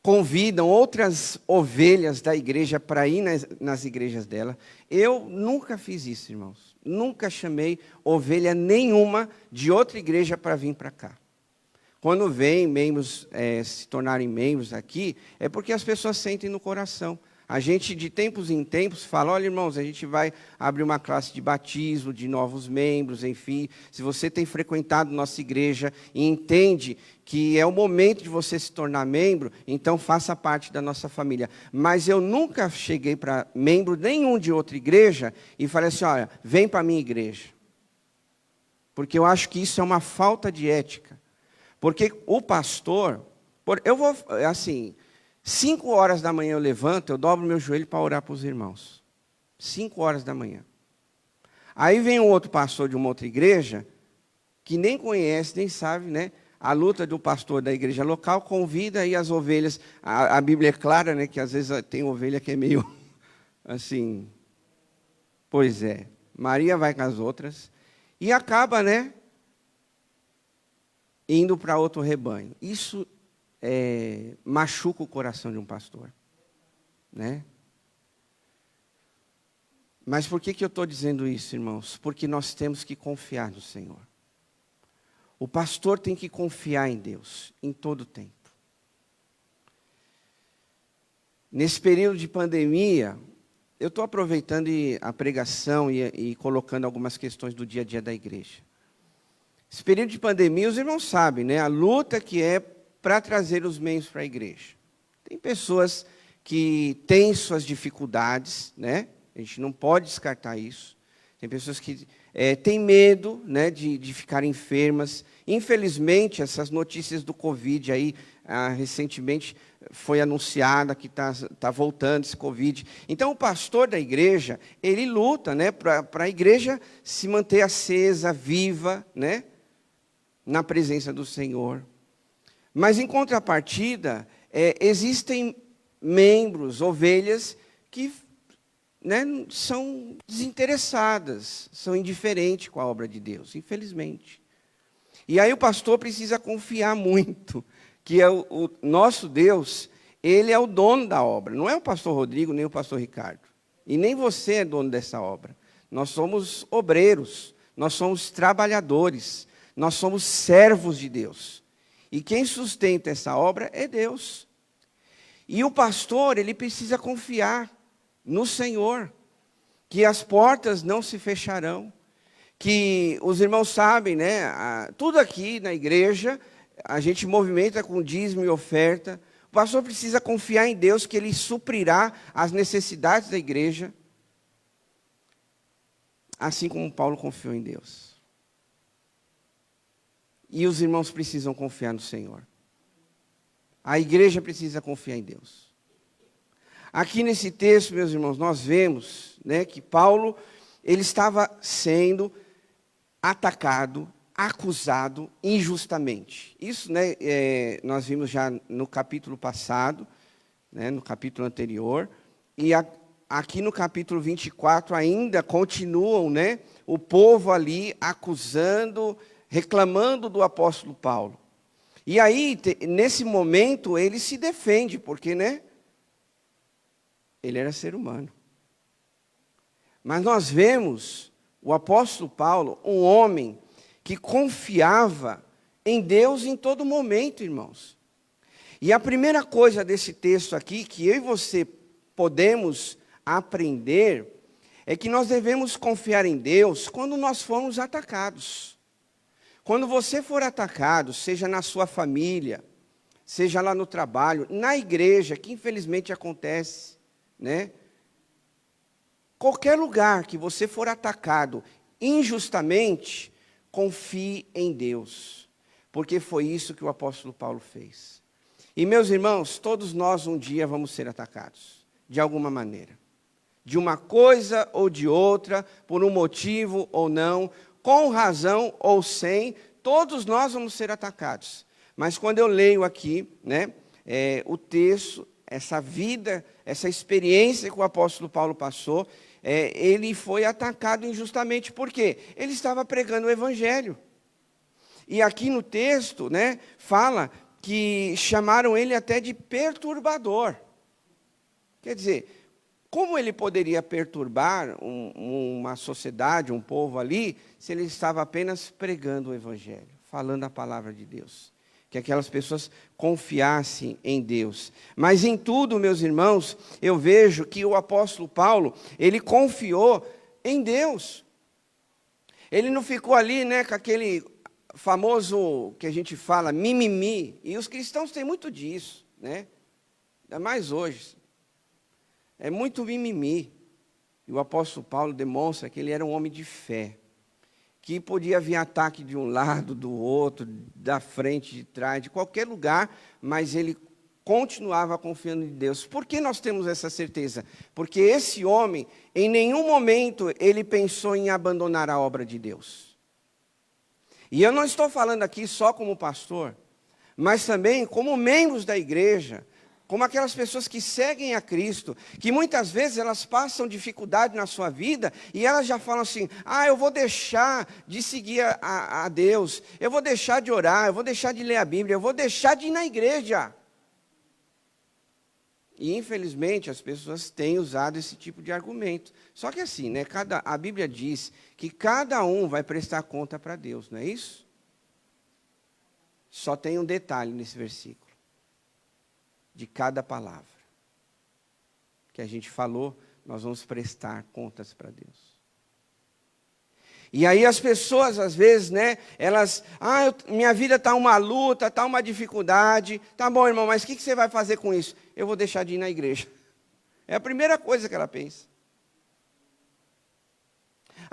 convidam outras ovelhas da igreja para ir nas igrejas dela. Eu nunca fiz isso, irmãos. Nunca chamei ovelha nenhuma de outra igreja para vir para cá. Quando vêm membros se tornarem membros aqui, é porque as pessoas sentem no coração. A gente, de tempos em tempos, fala, olha, irmãos, a gente vai abrir uma classe de batismo, de novos membros, enfim. Se você tem frequentado nossa igreja e entende que é o momento de você se tornar membro, então faça parte da nossa família. Mas eu nunca cheguei para membro nenhum de outra igreja e falei assim, olha, vem para a minha igreja. Porque eu acho que isso é uma falta de ética. Porque o pastor, eu vou, assim... 5 horas da manhã eu levanto, eu dobro meu joelho para orar para os irmãos. 5 horas da manhã. Aí vem um outro pastor de uma outra igreja, que nem conhece, nem sabe, né? A luta do pastor da igreja local, convida aí as ovelhas. A Bíblia é clara, né? Que às vezes tem ovelha que é meio assim. Pois é. Maria vai com as outras. E acaba, né? Indo para outro rebanho. Isso machuca o coração de um pastor, né? Mas por que eu estou dizendo isso, irmãos? Porque nós temos que confiar no Senhor. O pastor tem que confiar em Deus, em todo o tempo. Nesse período de pandemia, eu estou aproveitando a pregação e colocando algumas questões do dia a dia da igreja. Esse período de pandemia, os irmãos sabem, né? A luta que é para trazer os membros para a igreja. Tem pessoas que têm suas dificuldades, né? A gente não pode descartar isso. Tem pessoas que têm medo, né, de ficar enfermas. Infelizmente, essas notícias do Covid aí, recentemente foi anunciada que tá voltando esse Covid. Então, o pastor da igreja, ele luta, né, para a igreja se manter acesa, viva, né, na presença do Senhor. Mas, em contrapartida, existem membros, ovelhas, que, né, são desinteressadas, são indiferentes com a obra de Deus, infelizmente. E aí o pastor precisa confiar muito, que o nosso Deus, Ele é o dono da obra. Não é o pastor Rodrigo, nem o pastor Ricardo. E nem você é dono dessa obra. Nós somos obreiros, nós somos trabalhadores, nós somos servos de Deus. E quem sustenta essa obra é Deus. E o pastor, ele precisa confiar no Senhor, que as portas não se fecharão, que os irmãos sabem, né? Tudo aqui na igreja, a gente movimenta com dízimo e oferta. O pastor precisa confiar em Deus, que Ele suprirá as necessidades da igreja, assim como Paulo confiou em Deus. E os irmãos precisam confiar no Senhor. A igreja precisa confiar em Deus. Aqui nesse texto, meus irmãos, nós vemos, né, que Paulo, ele estava sendo atacado, acusado injustamente. Isso, né, nós vimos já no capítulo passado, né, no capítulo anterior, e aqui no capítulo 24 ainda continuam, né, o povo ali acusando, reclamando do apóstolo Paulo. E aí, nesse momento, ele se defende, porque, né, ele era ser humano. Mas nós vemos o apóstolo Paulo, um homem que confiava em Deus em todo momento, irmãos. E a primeira coisa desse texto aqui, que eu e você podemos aprender, é que nós devemos confiar em Deus quando nós formos atacados. Quando você for atacado, seja na sua família, seja lá no trabalho, na igreja, que infelizmente acontece, né? Qualquer lugar que você for atacado injustamente, confie em Deus, porque foi isso que o apóstolo Paulo fez. E, meus irmãos, todos nós um dia vamos ser atacados, de alguma maneira. De uma coisa ou de outra, por um motivo ou não, com razão ou sem, todos nós vamos ser atacados. Mas quando eu leio aqui, né, o texto, essa vida, essa experiência que o apóstolo Paulo passou, ele foi atacado injustamente. Por quê? Ele estava pregando o evangelho. E aqui no texto, né, fala que chamaram ele até de perturbador. Quer dizer, como ele poderia perturbar uma sociedade, um povo ali, se ele estava apenas pregando o evangelho, falando a palavra de Deus? Que aquelas pessoas confiassem em Deus. Mas em tudo, meus irmãos, eu vejo que o apóstolo Paulo, ele confiou em Deus. Ele não ficou ali, né, com aquele famoso, que a gente fala, mimimi. E os cristãos têm muito disso, né? Ainda mais hoje. É muito mimimi. E o apóstolo Paulo demonstra que ele era um homem de fé, que podia vir ataque de um lado, do outro, da frente, de trás, de qualquer lugar, mas ele continuava confiando em Deus. Por que nós temos essa certeza? Porque esse homem, em nenhum momento, ele pensou em abandonar a obra de Deus. E eu não estou falando aqui só como pastor, mas também como membros da igreja, como aquelas pessoas que seguem a Cristo, que muitas vezes elas passam dificuldade na sua vida, e elas já falam assim, eu vou deixar de seguir a Deus, eu vou deixar de orar, eu vou deixar de ler a Bíblia, eu vou deixar de ir na igreja. E infelizmente as pessoas têm usado esse tipo de argumento. Só que assim, né, a Bíblia diz que cada um vai prestar conta para Deus, não é isso? Só tem um detalhe nesse versículo. De cada palavra que a gente falou, nós vamos prestar contas para Deus. E aí as pessoas, às vezes, né, elas, minha vida está uma luta, está uma dificuldade, tá bom, irmão, mas o que você vai fazer com isso? Eu vou deixar de ir na igreja. É a primeira coisa que ela pensa.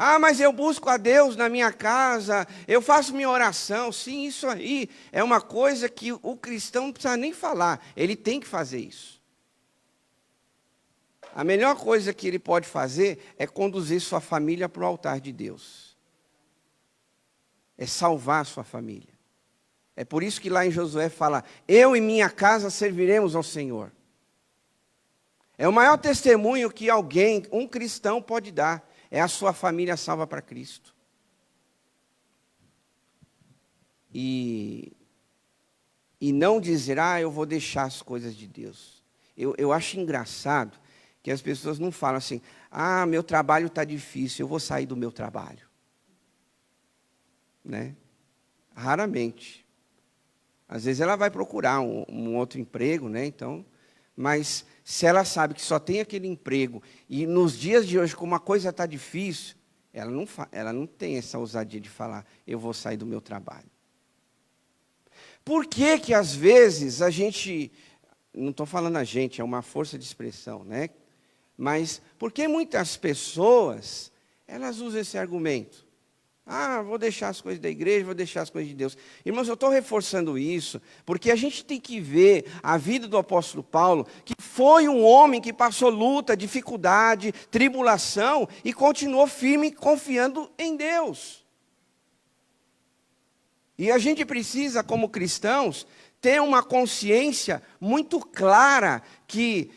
Ah, mas eu busco a Deus na minha casa, eu faço minha oração. Sim, isso aí é uma coisa que o cristão não precisa nem falar, ele tem que fazer isso. A melhor coisa que ele pode fazer é conduzir sua família para o altar de Deus. É salvar sua família. É por isso que lá em Josué fala, eu e minha casa serviremos ao Senhor. É o maior testemunho que alguém, um cristão, pode dar. É a sua família salva para Cristo. E não dizer, eu vou deixar as coisas de Deus. Eu acho engraçado que as pessoas não falam assim, meu trabalho está difícil, eu vou sair do meu trabalho. Né? Raramente. Às vezes ela vai procurar um outro emprego, né? Então, mas se ela sabe que só tem aquele emprego, e nos dias de hoje, como a coisa está difícil, ela não tem essa ousadia de falar, eu vou sair do meu trabalho. Por que que às vezes a gente, não estou falando a gente, é uma força de expressão, né? Mas por que muitas pessoas, elas usam esse argumento? Vou deixar as coisas da igreja, vou deixar as coisas de Deus. Irmãos, eu estou reforçando isso, porque a gente tem que ver a vida do apóstolo Paulo, que foi um homem que passou luta, dificuldade, tribulação, e continuou firme, confiando em Deus. E a gente precisa, como cristãos, ter uma consciência muito clara que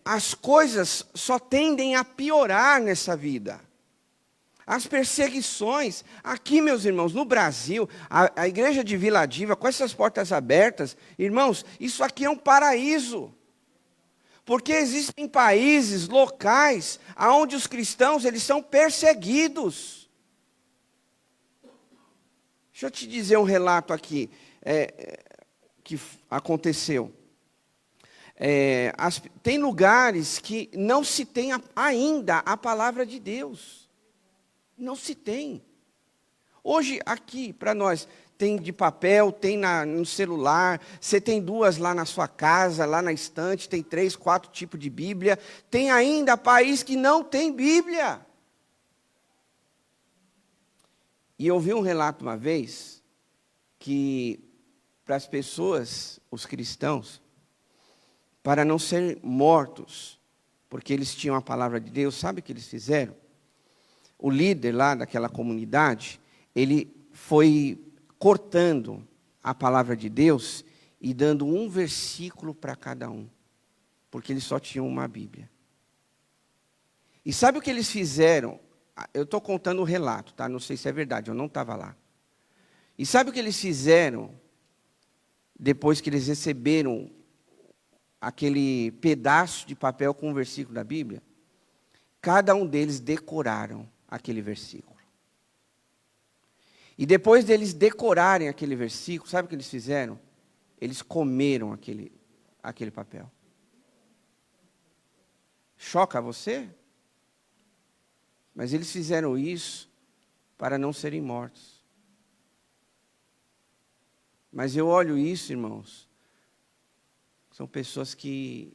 as coisas só tendem a piorar nessa vida. As perseguições, aqui, meus irmãos, no Brasil, a igreja de Vila Diva, com essas portas abertas, irmãos, isso aqui é um paraíso. Porque existem países, locais, onde os cristãos, eles são perseguidos. Deixa eu te dizer um relato aqui, que aconteceu. Tem lugares que não se tem ainda a palavra de Deus. Não se tem. Hoje, aqui, para nós, tem de papel, tem no celular, você tem 2 lá na sua casa, lá na estante, tem 3, 4 tipos de Bíblia. Tem ainda país que não tem Bíblia. E eu ouvi um relato uma vez, que para as pessoas, os cristãos, para não serem mortos, porque eles tinham a palavra de Deus, sabe o que eles fizeram? O líder lá daquela comunidade, ele foi cortando a palavra de Deus e dando um versículo para cada um, porque eles só tinham uma Bíblia. E sabe o que eles fizeram? Eu estou contando o relato, tá? Não sei se é verdade, eu não estava lá. E sabe o que eles fizeram depois que eles receberam aquele pedaço de papel com um versículo da Bíblia? Cada um deles decoraram aquele versículo. E depois deles decorarem aquele versículo, sabe o que eles fizeram? Eles comeram aquele papel. Choca você? Mas eles fizeram isso para não serem mortos. Mas eu olho isso, irmãos, são pessoas que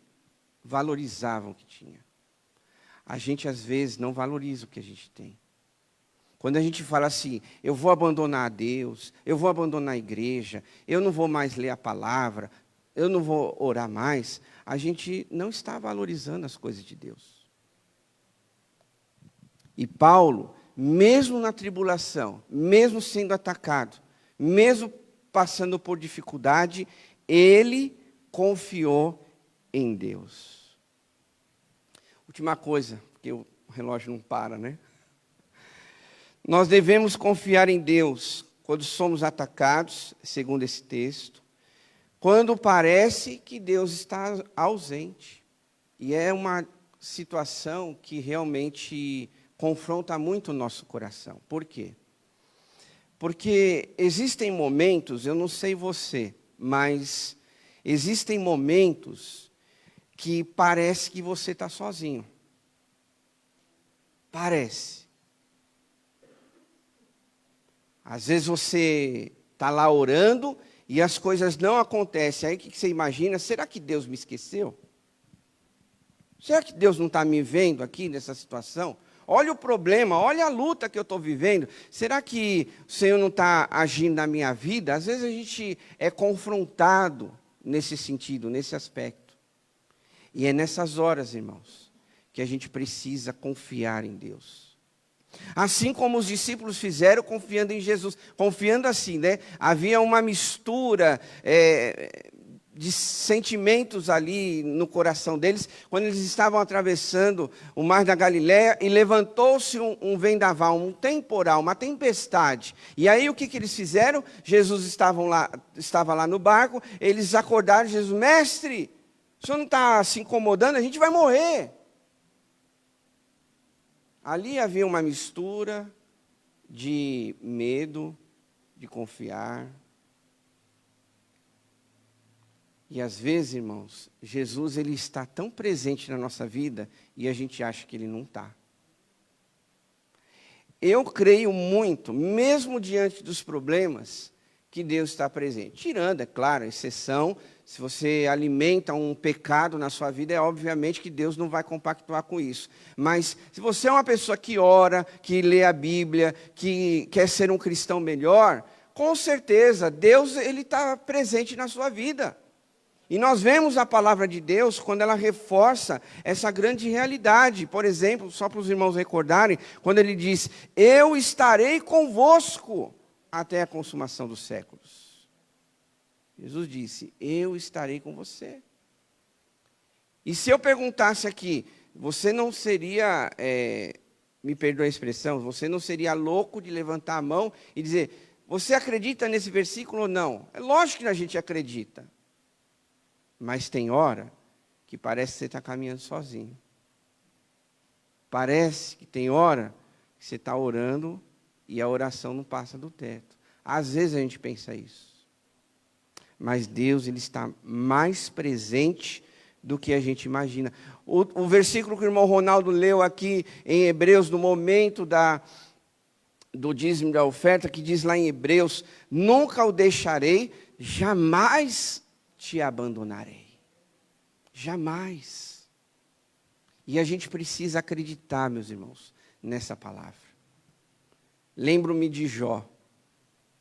valorizavam o que tinha. A gente, às vezes, não valoriza o que a gente tem. Quando a gente fala assim, eu vou abandonar a Deus, eu vou abandonar a igreja, eu não vou mais ler a palavra, eu não vou orar mais, a gente não está valorizando as coisas de Deus. E Paulo, mesmo na tribulação, mesmo sendo atacado, mesmo passando por dificuldade, ele confiou em Deus. Última coisa, porque o relógio não para, né? Nós devemos confiar em Deus quando somos atacados, segundo esse texto, quando parece que Deus está ausente. E é uma situação que realmente confronta muito o nosso coração. Por quê? Porque existem momentos, eu não sei você, mas existem momentos que parece que você está sozinho. Parece. Às vezes você está lá orando e as coisas não acontecem. Aí o que você imagina? Será que Deus me esqueceu? Será que Deus não está me vendo aqui nessa situação? olha o problema, olha a luta que eu estou vivendo. Será que o Senhor não está agindo na minha vida? Às vezes a gente é confrontado nesse sentido, nesse aspecto. E é nessas horas, irmãos, que a gente precisa confiar em Deus. Assim como os discípulos fizeram confiando em Jesus. Confiando assim, né? Havia uma mistura de sentimentos ali no coração deles, quando eles estavam atravessando o mar da Galileia, e levantou-se um vendaval, um temporal, uma tempestade. E aí o que eles fizeram? Jesus estava lá no barco, eles acordaram, Jesus, mestre, o senhor não está se incomodando? A gente vai morrer. Ali havia uma mistura de medo, de confiar. E às vezes, irmãos, Jesus ele está tão presente na nossa vida e a gente acha que ele não está. Eu creio muito, mesmo diante dos problemas, que Deus está presente. Tirando, é claro, a exceção, se você alimenta um pecado na sua vida, é obviamente que Deus não vai compactuar com isso. Mas se você é uma pessoa que ora, que lê a Bíblia, que quer ser um cristão melhor, com certeza Deus ele está presente na sua vida. E nós vemos a palavra de Deus quando ela reforça essa grande realidade. Por exemplo, só para os irmãos recordarem, quando ele diz, eu estarei convosco até a consumação dos séculos. Jesus disse, eu estarei com você. E se eu perguntasse aqui, você não seria, me perdoe a expressão, você não seria louco de levantar a mão e dizer, você acredita nesse versículo ou não? É lógico que a gente acredita. Mas tem hora que parece que você está caminhando sozinho. Parece que tem hora que você está orando e a oração não passa do teto. Às vezes a gente pensa isso. Mas Deus ele está mais presente do que a gente imagina. O versículo que o irmão Ronaldo leu aqui em Hebreus, no momento do dízimo da oferta, que diz lá em Hebreus, nunca o deixarei, jamais te abandonarei. Jamais. E a gente precisa acreditar, meus irmãos, nessa palavra. Lembro-me de Jó,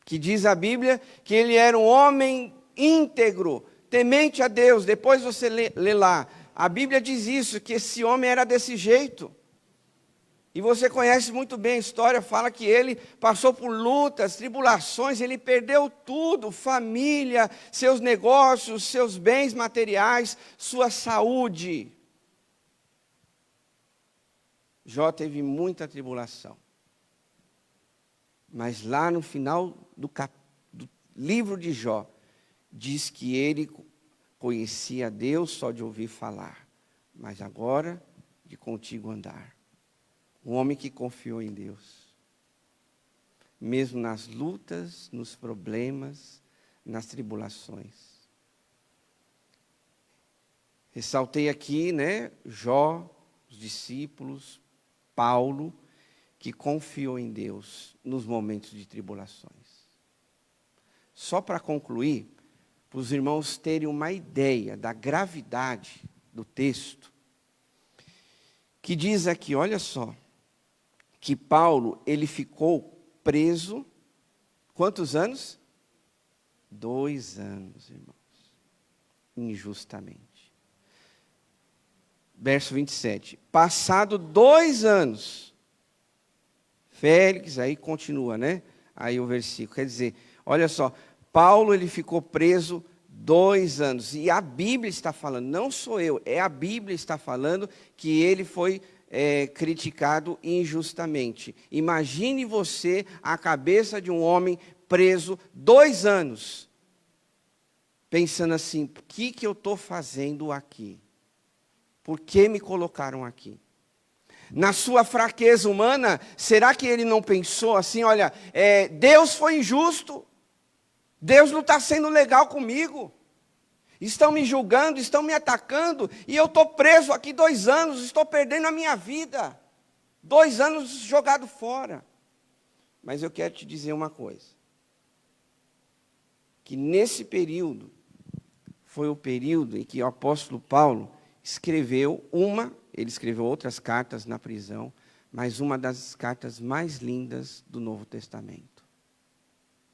que diz a Bíblia que ele era um homem íntegro, temente a Deus. Depois você lê lá, a Bíblia diz isso, que esse homem era desse jeito. E você conhece muito bem a história, fala que ele passou por lutas, tribulações, ele perdeu tudo, família, seus negócios, seus bens materiais, sua saúde. Jó teve muita tribulação. Mas lá no final do livro de Jó, diz que ele conhecia Deus só de ouvir falar, mas agora de contigo andar. Um homem que confiou em Deus. Mesmo nas lutas, nos problemas, nas tribulações. Ressaltei aqui, né, Jó, os discípulos, Paulo, que confiou em Deus nos momentos de tribulações. Só para concluir, para os irmãos terem uma ideia da gravidade do texto, que diz aqui, olha só, que Paulo, ele ficou preso, quantos anos? 2 anos, irmãos, injustamente. Verso 27, passado 2 anos, Félix, aí continua, né? Aí o versículo, quer dizer, olha só, Paulo, ele ficou preso 2 anos, e a Bíblia está falando, não sou eu, é a Bíblia está falando que ele foi criticado injustamente. Imagine você a cabeça de um homem preso 2 anos, pensando assim, o que eu estou fazendo aqui? Por que me colocaram aqui? Na sua fraqueza humana, será que ele não pensou assim, olha, Deus foi injusto, Deus não está sendo legal comigo, estão me julgando, estão me atacando, e eu estou preso aqui 2 anos, estou perdendo a minha vida. 2 anos jogado fora. Mas eu quero te dizer uma coisa. Que nesse período, foi o período em que o apóstolo Paulo escreveu ele escreveu outras cartas na prisão, mas uma das cartas mais lindas do Novo Testamento.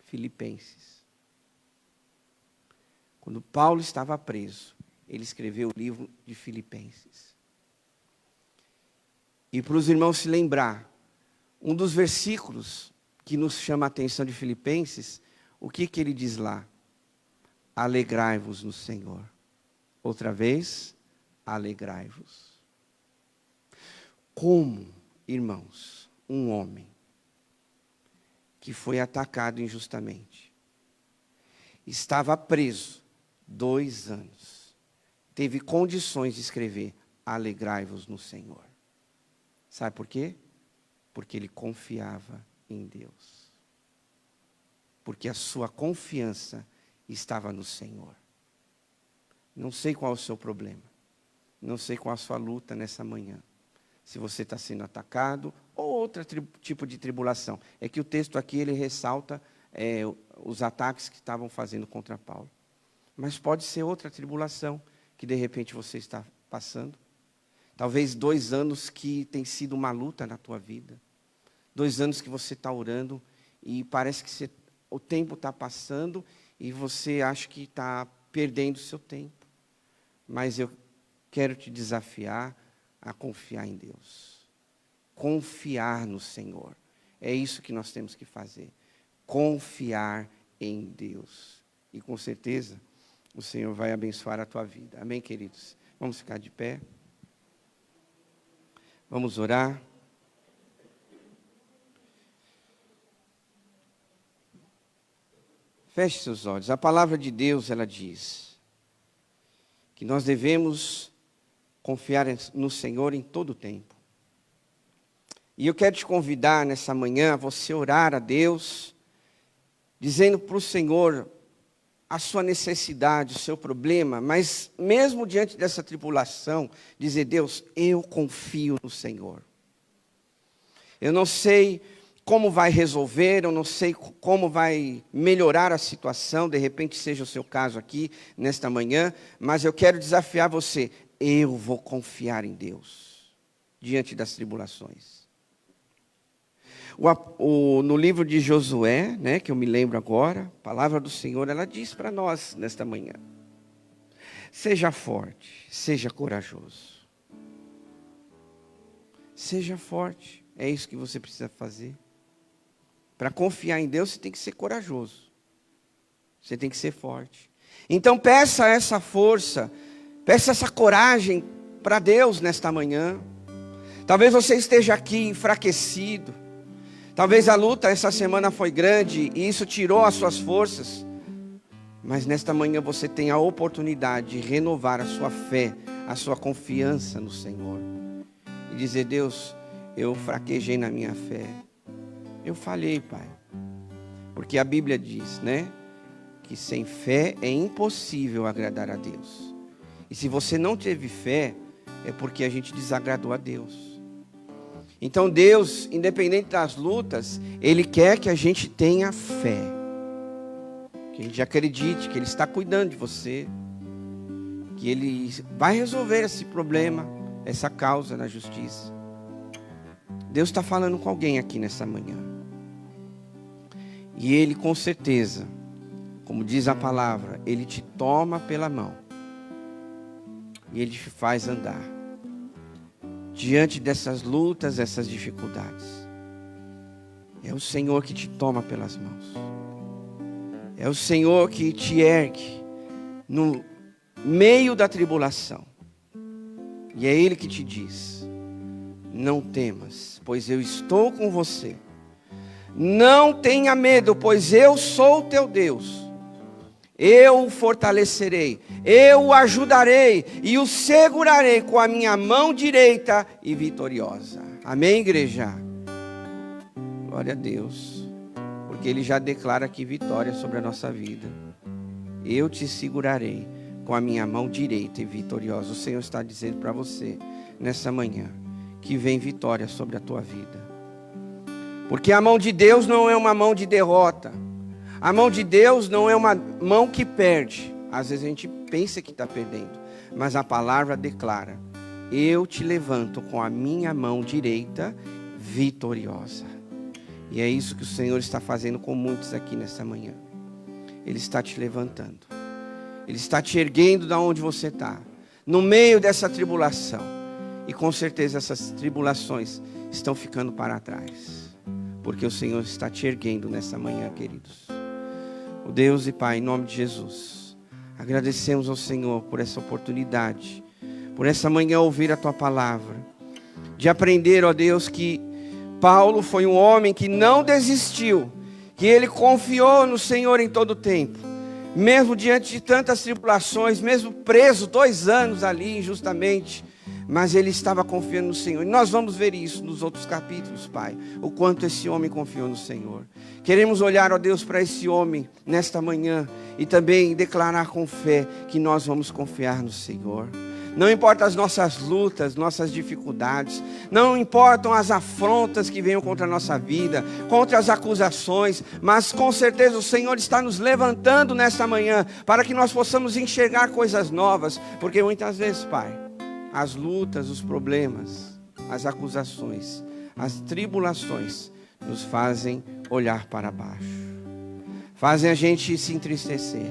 Filipenses. Quando Paulo estava preso, ele escreveu o livro de Filipenses. E para os irmãos se lembrar, um dos versículos que nos chama a atenção de Filipenses, o que ele diz lá? Alegrai-vos no Senhor. Outra vez, alegrai-vos. Como, irmãos, um homem que foi atacado injustamente, estava preso 2 anos, teve condições de escrever, alegrai-vos no Senhor. Sabe por quê? Porque ele confiava em Deus. Porque a sua confiança estava no Senhor. Não sei qual é o seu problema. Não sei qual a sua luta nessa manhã. Se você está sendo atacado ou outro tipo de tribulação. É que o texto aqui ele ressalta os ataques que estavam fazendo contra Paulo. Mas pode ser outra tribulação que de repente você está passando. Talvez 2 anos que tem sido uma luta na tua vida. 2 anos que você está orando e parece que o tempo está passando e você acha que está perdendo o seu tempo. Mas eu quero te desafiar a confiar em Deus. Confiar no Senhor. É isso que nós temos que fazer. Confiar em Deus. E com certeza o Senhor vai abençoar a tua vida. Amém, queridos? Vamos ficar de pé. Vamos orar. Feche seus olhos. A palavra de Deus, ela diz que nós devemos confiar no Senhor em todo o tempo. E eu quero te convidar nessa manhã a você orar a Deus, dizendo para o Senhor a sua necessidade, o seu problema, mas mesmo diante dessa tribulação, dizer, Deus, eu confio no Senhor. Eu não sei como vai resolver, eu não sei como vai melhorar a situação, de repente seja o seu caso aqui, nesta manhã, mas eu quero desafiar você, eu vou confiar em Deus, diante das tribulações. No livro de Josué, né, que eu me lembro agora, a palavra do Senhor, ela diz para nós nesta manhã, seja forte, seja corajoso. Seja forte, é isso que você precisa fazer. Para confiar em Deus, você tem que ser corajoso. Você tem que ser forte. Então peça essa força, peça essa coragem para Deus nesta manhã. Talvez você esteja aqui enfraquecido. Talvez a luta essa semana foi grande e isso tirou as suas forças. Mas nesta manhã você tem a oportunidade de renovar a sua fé, a sua confiança no Senhor. E dizer, Deus, eu fraquejei na minha fé. Eu falhei, Pai. Porque a Bíblia diz, né? Que sem fé é impossível agradar a Deus. E se você não teve fé, é porque a gente desagradou a Deus. Então Deus, independente das lutas, Ele quer que a gente tenha fé. Que a gente acredite que Ele está cuidando de você. Que Ele vai resolver esse problema, essa causa na justiça. Deus está falando com alguém aqui nessa manhã. E Ele com certeza, como diz a palavra, Ele te toma pela mão. E Ele te faz andar. Diante dessas lutas, essas dificuldades. É o Senhor que te toma pelas mãos. É o Senhor que te ergue no meio da tribulação. E é Ele que te diz, não temas, pois eu estou com você. Não tenha medo, pois eu sou o teu Deus. Eu o fortalecerei, eu o ajudarei e o segurarei com a minha mão direita e vitoriosa. Amém, igreja? Glória a Deus, porque Ele já declara aqui vitória sobre a nossa vida. Eu te segurarei com a minha mão direita e vitoriosa. O Senhor está dizendo para você, nessa manhã, que vem vitória sobre a tua vida. Porque a mão de Deus não é uma mão de derrota. A mão de Deus não é uma mão que perde. Às vezes a gente pensa que está perdendo. Mas a palavra declara, eu te levanto com a minha mão direita vitoriosa. E é isso que o Senhor está fazendo com muitos aqui nessa manhã. Ele está te levantando. Ele está te erguendo da onde você está, no meio dessa tribulação. E com certeza essas tribulações estão ficando para trás, porque o Senhor está te erguendo nessa manhã, queridos. O Deus e Pai, em nome de Jesus, agradecemos ao Senhor por essa oportunidade, por essa manhã ouvir a Tua palavra, de aprender, ó Deus, que Paulo foi um homem que não desistiu, que ele confiou no Senhor em todo o tempo, mesmo diante de tantas tribulações, mesmo preso 2 anos ali injustamente, mas ele estava confiando no Senhor. E nós vamos ver isso nos outros capítulos, Pai, o quanto esse homem confiou no Senhor. Queremos olhar, ó Deus, para esse homem nesta manhã e também declarar com fé que nós vamos confiar no Senhor. Não importa as nossas lutas, nossas dificuldades, não importam as afrontas que venham contra a nossa vida, contra as acusações, mas com certeza o Senhor está nos levantando nesta manhã para que nós possamos enxergar coisas novas, porque muitas vezes, Pai, as lutas, os problemas, as acusações, as tribulações nos fazem olhar para baixo, fazem a gente se entristecer.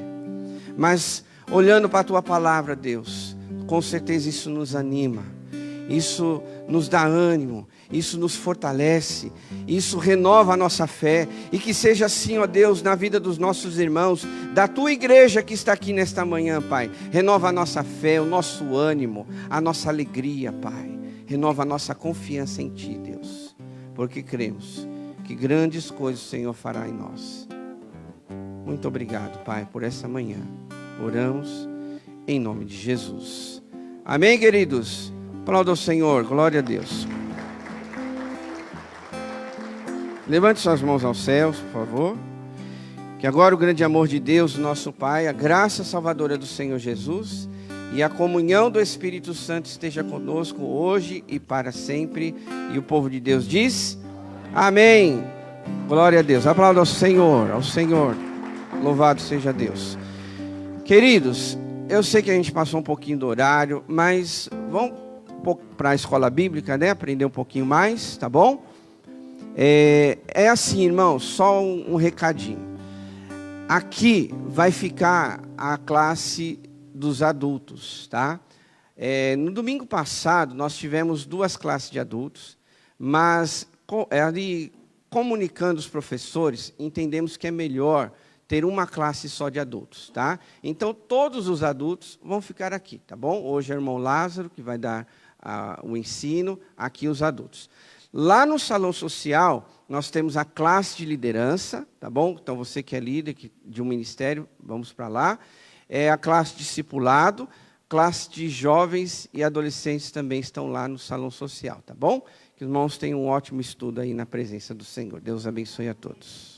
Mas olhando para a Tua palavra, Deus, com certeza isso nos anima, isso nos dá ânimo, isso nos fortalece, isso renova a nossa fé. E que seja assim, ó Deus, na vida dos nossos irmãos, da Tua igreja que está aqui nesta manhã, Pai. Renova a nossa fé, o nosso ânimo, a nossa alegria, Pai. Renova a nossa confiança em Ti, Deus, porque cremos que grandes coisas o Senhor fará em nós. Muito obrigado, Pai, por essa manhã. Oramos em nome de Jesus. Amém, queridos? Aplauda o Senhor, glória a Deus. Levante suas mãos aos céus, por favor. Que agora o grande amor de Deus, nosso Pai, a graça salvadora do Senhor Jesus e a comunhão do Espírito Santo esteja conosco hoje e para sempre. E o povo de Deus diz: amém. Glória a Deus. Aplauda ao Senhor, ao Senhor. Louvado seja Deus. Queridos, eu sei que a gente passou um pouquinho do horário, mas vamos para a escola bíblica, né? Aprender um pouquinho mais, tá bom? É assim, irmão, só um recadinho. Aqui vai ficar a classe dos adultos, tá? No domingo passado, nós tivemos 2 classes de adultos, mas ali, comunicando os professores, entendemos que é melhor ter uma classe só de adultos, tá? Então, todos os adultos vão ficar aqui, tá bom? Hoje é o irmão Lázaro que vai dar o ensino, aqui os adultos. Lá no salão social, nós temos a classe de liderança, tá bom? Então, você que é líder de um ministério, vamos para lá. A classe de discipulado, classe de jovens e adolescentes também estão lá no salão social, tá bom? Que os irmãos tenham um ótimo estudo aí na presença do Senhor. Deus abençoe a todos.